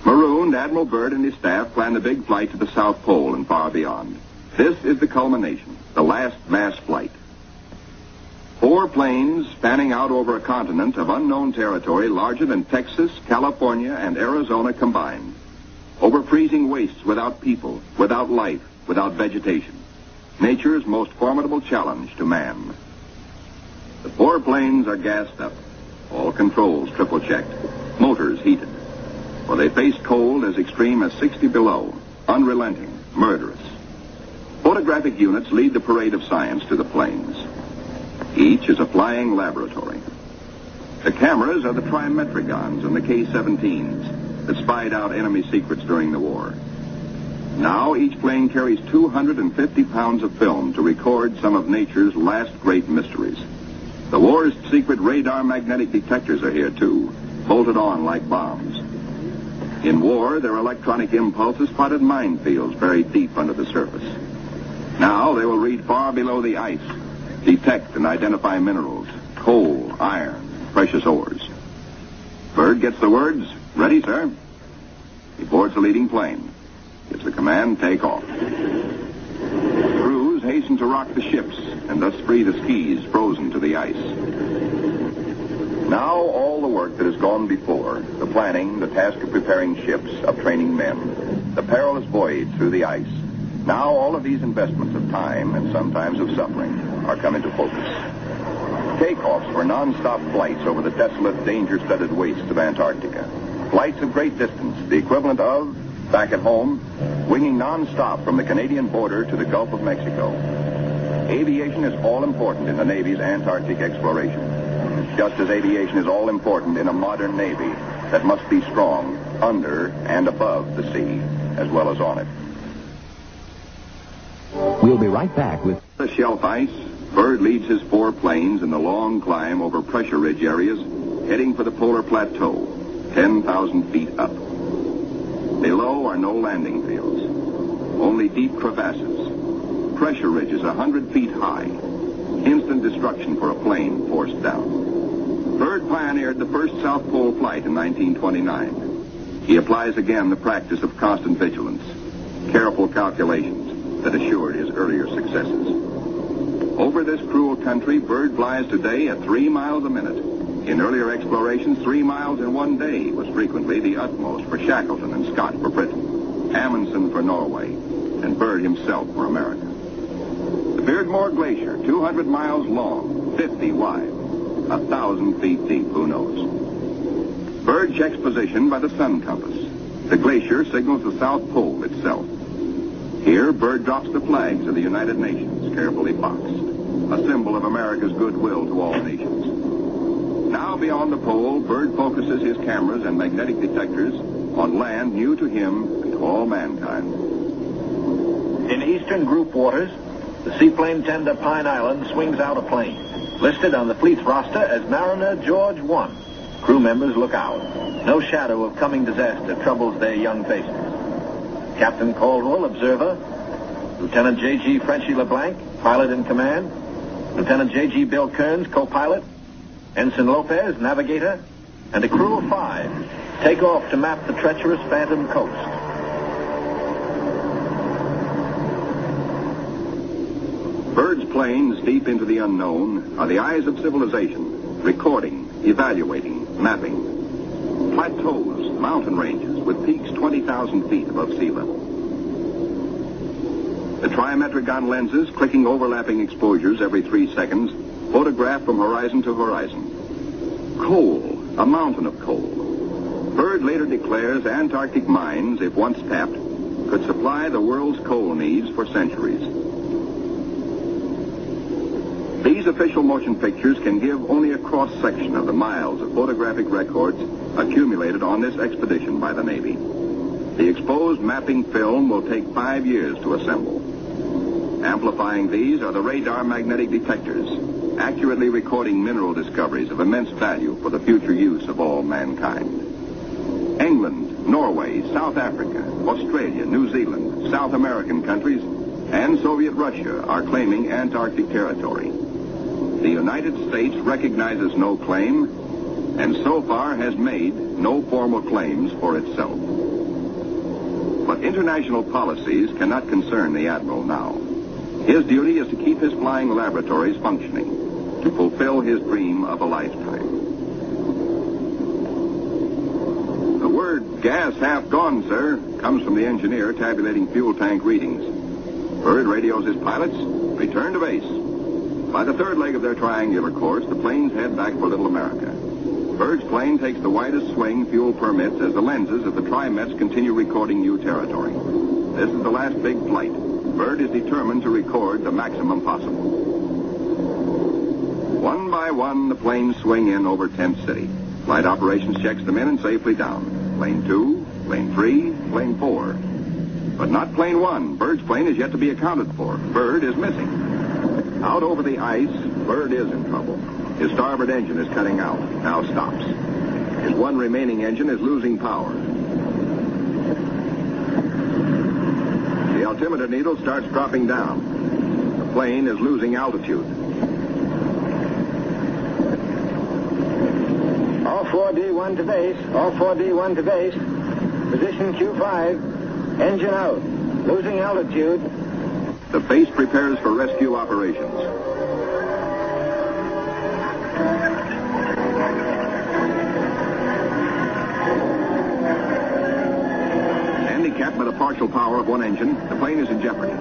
Marooned, Admiral Byrd and his staff plan the big flight to the South Pole and far beyond. This is the culmination, the last mass flight. 4 planes spanning out over a continent of unknown territory larger than Texas, California, and Arizona combined. Over freezing wastes without people, without life, without vegetation. Nature's most formidable challenge to man. The 4 planes are gassed up. All controls triple-checked. Motors heated. For they face cold as extreme as 60 below. Unrelenting. Murderous. Photographic units lead the parade of science to the planes. Each is a flying laboratory. The cameras are the trimetricons and the K-17s that spied out enemy secrets during the war. Now each plane carries 250 pounds of film to record some of nature's last great mysteries. The war's secret radar magnetic detectors are here, too, bolted on like bombs. In war, their electronic impulses spotted minefields buried deep under the surface. Now they will read far below the ice, detect and identify minerals, coal, iron, precious ores. Byrd gets the words, "Ready, sir." He boards the leading plane. Gives the command, take off. Crews hasten to rock the ships and thus free the skis frozen to the ice. Now all the work that has gone before, the planning, the task of preparing ships, of training men, the perilous voyage through the ice, now all of these investments of time and sometimes of suffering are come into focus. Takeoffs for non-stop flights over the desolate, danger-studded wastes of Antarctica. Flights of great distance, the equivalent of, back at home, winging non-stop from the Canadian border to the Gulf of Mexico. Aviation is all important in the Navy's Antarctic exploration, just as aviation is all important in a modern Navy that must be strong under and above the sea, as well as on it. We'll be right back with The shelf ice, Byrd leads his 4 planes in the long climb over pressure ridge areas, heading for the polar plateau, 10,000 feet up. Below are no landing fields, only deep crevasses, pressure ridges 100 feet high, instant destruction for a plane forced down. Byrd pioneered the first South Pole flight in 1929. He applies again the practice of constant vigilance, careful calculations that assured his earlier successes. Over this cruel country, Byrd flies today at 3 miles a minute. In earlier explorations, 3 miles in one day was frequently the utmost for Shackleton and Scott for Britain, Amundsen for Norway, and Byrd himself for America. The Beardmore Glacier, 200 miles long, 50 wide, 1,000 feet deep, who knows. Byrd checks position by the sun compass. The glacier signals the South Pole itself. Here, Byrd drops the flags of the United Nations, carefully boxed, a symbol of America's goodwill to all nations. Now beyond the pole, Byrd focuses his cameras and magnetic detectors on land new to him and to all mankind. In eastern group waters, the seaplane tender Pine Island swings out a plane, listed on the fleet's roster as Mariner George 1. Crew members look out. No shadow of coming disaster troubles their young faces. Captain Caldwell, observer. Lieutenant J.G. Frenchy LeBlanc, pilot in command. Lieutenant J.G. Bill Kearns, co-pilot. Ensign Lopez, navigator. And a crew of 5 take off to map the treacherous Phantom coast. Byrd's planes, deep into the unknown, are the eyes of civilization, recording, evaluating, mapping. Plateaus, mountain ranges, with peaks 20,000 feet above sea level. The trimetrigon lenses, clicking overlapping exposures every 3 seconds, photograph from horizon to horizon. Coal, a mountain of coal. Byrd later declares Antarctic mines, if once tapped, could supply the world's coal needs for centuries. These official motion pictures can give only a cross-section of the miles of photographic records accumulated on this expedition by the Navy. The exposed mapping film will take 5 years to assemble. Amplifying these are the radar magnetic detectors, accurately recording mineral discoveries of immense value for the future use of all mankind. England, Norway, South Africa, Australia, New Zealand, South American countries, and Soviet Russia are claiming Antarctic territory. The United States recognizes no claim, and so far has made no formal claims for itself. But international policies cannot concern the Admiral now. His duty is to keep his flying laboratories functioning, to fulfill his dream of a lifetime. The word "gas half gone, sir," comes from the engineer tabulating fuel tank readings. Byrd radios his pilots, return to base. By the third leg of their triangular course, the planes head back for Little America. Byrd's plane takes the widest swing fuel permits as the lenses of the trimets continue recording new territory. This is the last big flight. Byrd is determined to record the maximum possible. One by one, the planes swing in over Tent City. Flight operations checks them in and safely down. Plane 2, plane 3, plane 4. But not plane 1. Byrd's plane is yet to be accounted for. Byrd is missing. Out over the ice, Byrd is in trouble. His starboard engine is cutting out, now stops. His one remaining engine is losing power. The altimeter needle starts dropping down. The plane is losing altitude. All 4D1 to base. All 4D1 to base. Position Q5. Engine out. Losing altitude. The base prepares for rescue operations. Handicapped by the partial power of one engine, the plane is in jeopardy.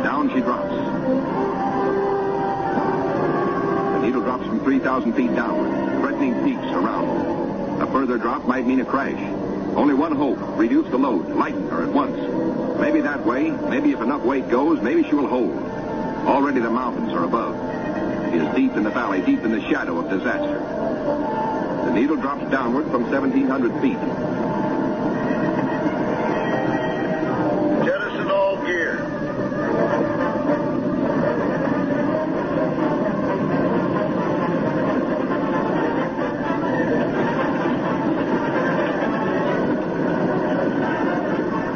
Down she drops. The needle drops from 3,000 feet downward, threatening peaks around her. A further drop might mean a crash. Only one hope: reduce the load, lighten her at once. Maybe that way, maybe if enough weight goes, maybe she will hold. Already the mountains are above. She is deep in the valley, deep in the shadow of disaster. The needle drops downward from 1,700 feet. Jettison all gear.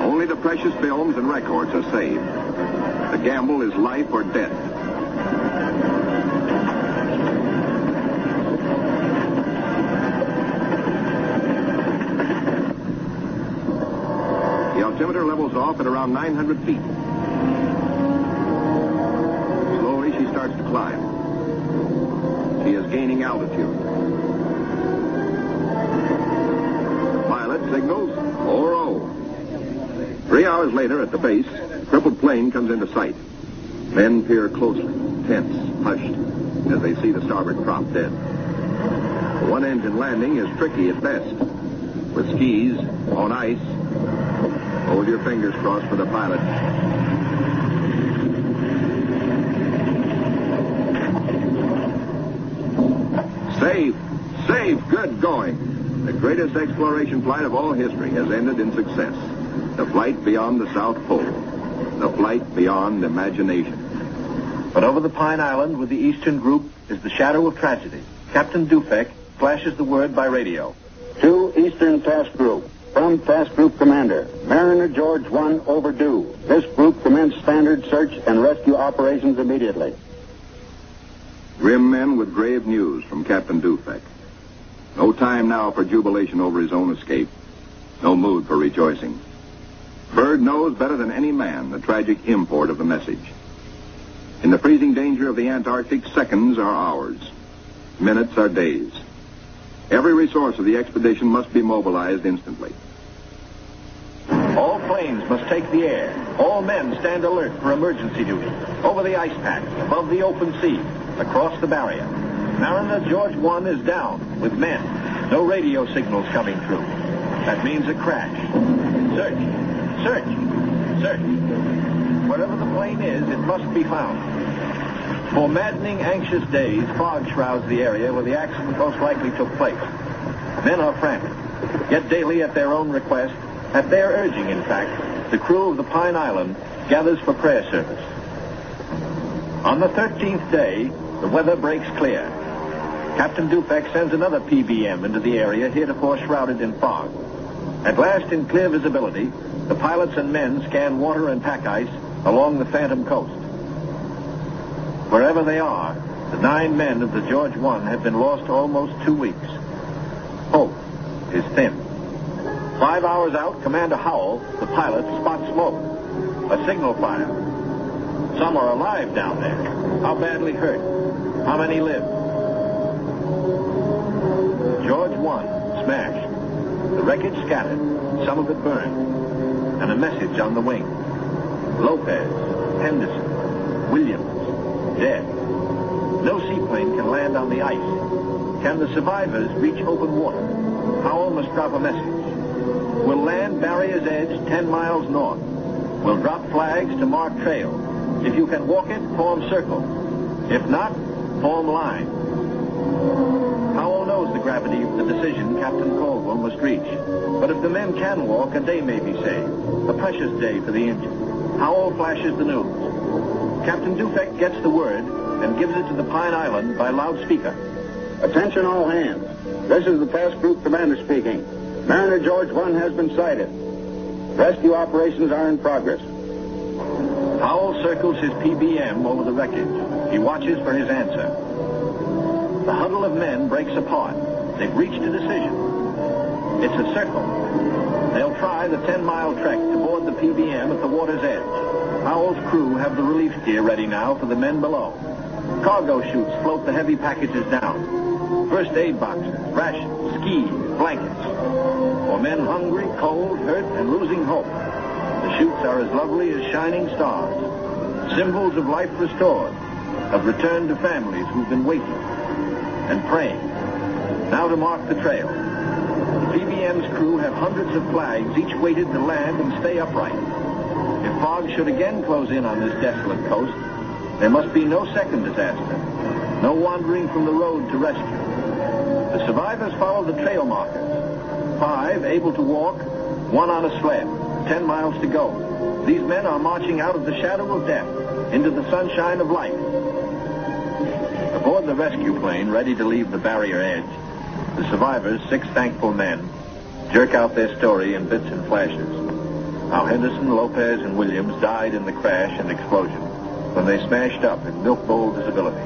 Only the precious films and records are saved. The gamble is life or death. The altimeter levels off at around 900 feet. Slowly she starts to climb. She is gaining altitude. The pilot signals 4-0. 3 hours later, at the base, the crippled plane comes into sight. Men peer closely, tense, hushed, as they see the starboard prop dead. The one-engine landing is tricky at best. With skis, on ice, hold your fingers crossed for the pilot. Safe, safe, good going. The greatest exploration flight of all history has ended in success. The flight beyond the South Pole. The flight beyond imagination. But over the Pine Island with the Eastern Group is the shadow of tragedy. Captain Dufek flashes the word by radio. To Eastern Task Group. From Task Group Commander. Mariner George 1 overdue. This group commence standard search and rescue operations immediately. Grim men with grave news from Captain Dufek. No time now for jubilation over his own escape. No mood for rejoicing. Byrd knows better than any man the tragic import of the message. In the freezing danger of the Antarctic, seconds are hours. Minutes are days. Every resource of the expedition must be mobilized instantly. All planes must take the air. All men stand alert for emergency duty. Over the ice pack, above the open sea, across the barrier. Mariner George I is down with men. No radio signals coming through. That means a crash. Search. Search. Search. Wherever the plane is, it must be found. For maddening, anxious days, fog shrouds the area where the accident most likely took place. Men are frantic. Yet daily, at their own request, at their urging, in fact, the crew of the Pine Island gathers for prayer service. On the 13th day, the weather breaks clear. Captain Dufek sends another PBM into the area heretofore shrouded in fog. At last, in clear visibility, the pilots and men scan water and pack ice along the Phantom Coast. Wherever they are, the 9 men of the George I have been lost almost 2 weeks. Hope is thin. 5 hours out, Commander Howell, the pilot, spots smoke. A signal fire. Some are alive down there. How badly hurt? How many live? George I, smashed. The wreckage scattered, some of it burned. And a message on the wing. Lopez, Henderson, Williams, dead. No seaplane can land on the ice. Can the survivors reach open water? Howell must drop a message. We'll land Barrier's Edge 10 miles north. We'll drop flags to mark trail. If you can walk it, form circle. If not, form line. Howell knows the gravity of the decision Captain Caldwell must reach. But if the men can walk, a day may be saved. A precious day for the injured. Howell flashes the news. Captain Dufek gets the word and gives it to the Pine Island by loudspeaker. Attention all hands. This is the task group commander speaking. Mariner George I has been sighted. Rescue operations are in progress. Howell circles his PBM over the wreckage. He watches for his answer. The huddle of men breaks apart. They've reached a decision. It's a circle. They'll try the 10-mile trek to board the PBM at the water's edge. Howell's crew have the relief gear ready now for the men below. Cargo chutes float the heavy packages down. First aid boxes, rations, skis, blankets. For men hungry, cold, hurt, and losing hope. The chutes are as lovely as shining stars. Symbols of life restored, of return to families who've been waiting and praying. Now to mark the trail. The PBM's crew have hundreds of flags, each weighted to land and stay upright. If fog should again close in on this desolate coast, there must be no second disaster. No wandering from the road to rescue. The survivors follow the trail markers. 5 able to walk, 1 on a sled. 10 miles to go. These men are marching out of the shadow of death into the sunshine of life. Aboard the rescue plane, ready to leave the barrier edge, the survivors, 6 thankful men, jerk out their story in bits and flashes. How Henderson, Lopez, and Williams died in the crash and explosion when they smashed up in milk bowl visibility.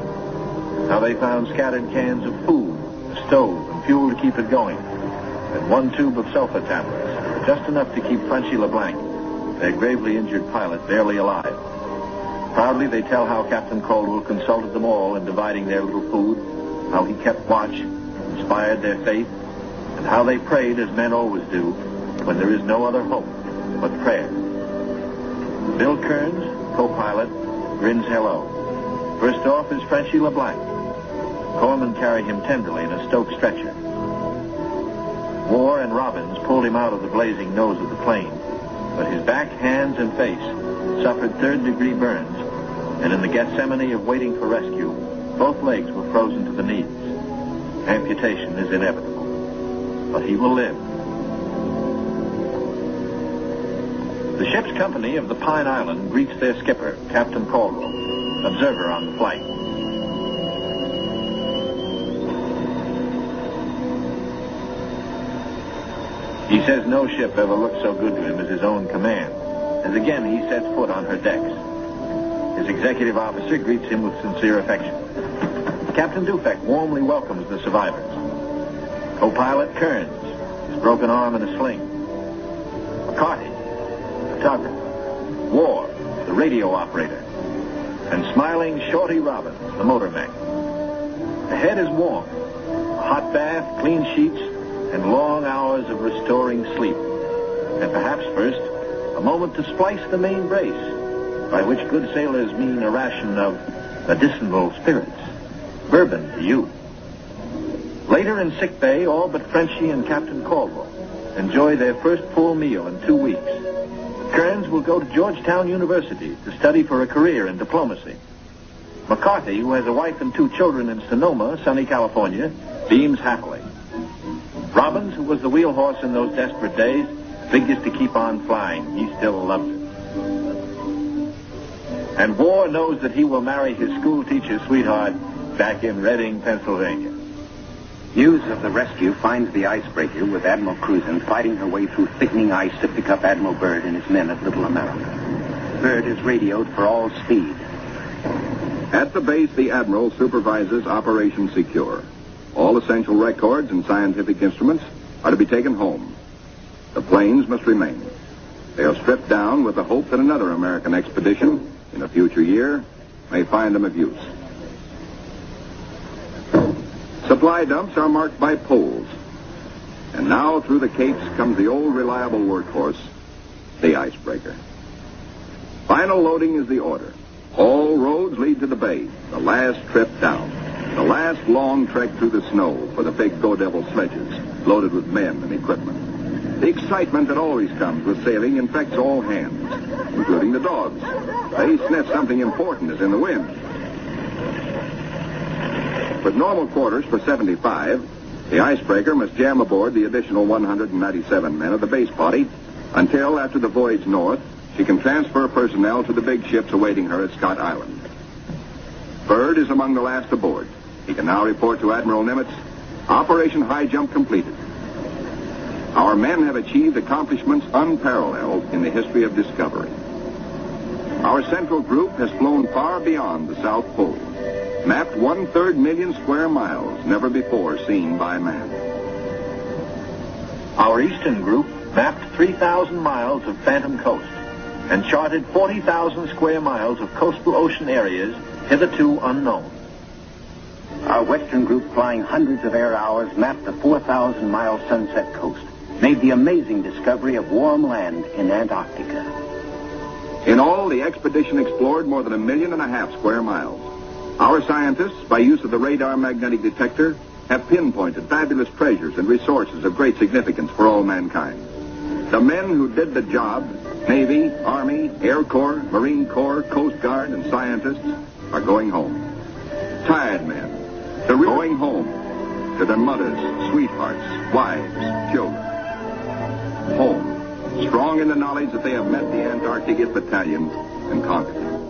How they found scattered cans of food, a stove, and fuel to keep it going, and 1 tube of sulfur tablets, just enough to keep Frenchy LeBlanc, their gravely injured pilot, barely alive. Proudly, they tell how Captain Caldwell consulted them all in dividing their little food, how he kept watch, inspired their faith, and how they prayed as men always do when there is no other hope but prayer. Bill Kearns, co-pilot, grins hello. First off is Frenchy LeBlanc. Corpsmen carry him tenderly in a Stoke stretcher. War and Robbins pulled him out of the blazing nose of the plane, but his back, hands, and face suffered third-degree burns, and in the Gethsemane of waiting for rescue, both legs were frozen to the knees. Amputation is inevitable, but he will live. The ship's company of the Pine Island greets their skipper, Captain Caldwell, observer on the flight. He says no ship ever looked so good to him as his own command, as again he sets foot on her decks. His executive officer greets him with sincere affection. Captain Dufek warmly welcomes the survivors. Co-pilot Kearns, his broken arm in a sling. McCarty, the photographer. Ward, the radio operator. and smiling Shorty Robbins, the motor mech. The head is warm, a hot bath, clean sheets, and long hours of restoring sleep. And perhaps first, a moment to splice the main brace, by which good sailors mean a ration of medicinal spirits. Bourbon to you. Later in sick bay, all but Frenchie and Captain Caldwell enjoy their first full meal in 2 weeks. Kearns will go to Georgetown University to study for a career in diplomacy. McCarthy, who has a wife and 2 children in Sonoma, sunny California, beams happily. Robbins, who was the wheel horse in those desperate days, figures to keep on flying. He still loves it. And War knows that he will marry his school teacher's sweetheart back in Reading, Pennsylvania. News of the rescue finds the icebreaker with Admiral Cruzen fighting her way through thickening ice to pick up Admiral Byrd and his men at Little America. Byrd is radioed for all speed. At the base, the Admiral supervises Operation Secure. All essential records and scientific instruments are to be taken home. The planes must remain. They are stripped down with the hope that another American expedition in a future year may find them of use. Supply dumps are marked by poles. And now through the capes comes the old reliable workhorse, the icebreaker. Final loading is the order. All roads lead to the bay, the last trip down. The last long trek through the snow for the big Go Devil sledges, loaded with men and equipment. The excitement that always comes with sailing infects all hands, including the dogs. They sniff something important is in the wind. With normal quarters for 75, the icebreaker must jam aboard the additional 197 men of the base party until, after the voyage north, she can transfer personnel to the big ships awaiting her at Scott Island. Byrd is among the last aboard. He can now report to Admiral Nimitz, Operation High Jump completed. Our men have achieved accomplishments unparalleled in the history of discovery. Our central group has flown far beyond the South Pole, mapped 1/3 million square miles never before seen by man. Our eastern group mapped 3,000 miles of phantom coast and charted 40,000 square miles of coastal ocean areas hitherto unknown. Our western group, flying hundreds of air hours, mapped the 4,000-mile Sunset Coast, made the amazing discovery of warm land in Antarctica. In all, the expedition explored more than 1.5 million square miles. Our scientists, by use of the radar magnetic detector, have pinpointed fabulous treasures and resources of great significance for all mankind. The men who did the job, Navy, Army, Air Corps, Marine Corps, Coast Guard, and scientists, are going home. Tired men, they're going home to their mothers, sweethearts, wives, children. Home, strong in the knowledge that they have met the Antarctic Battalion and conquered it.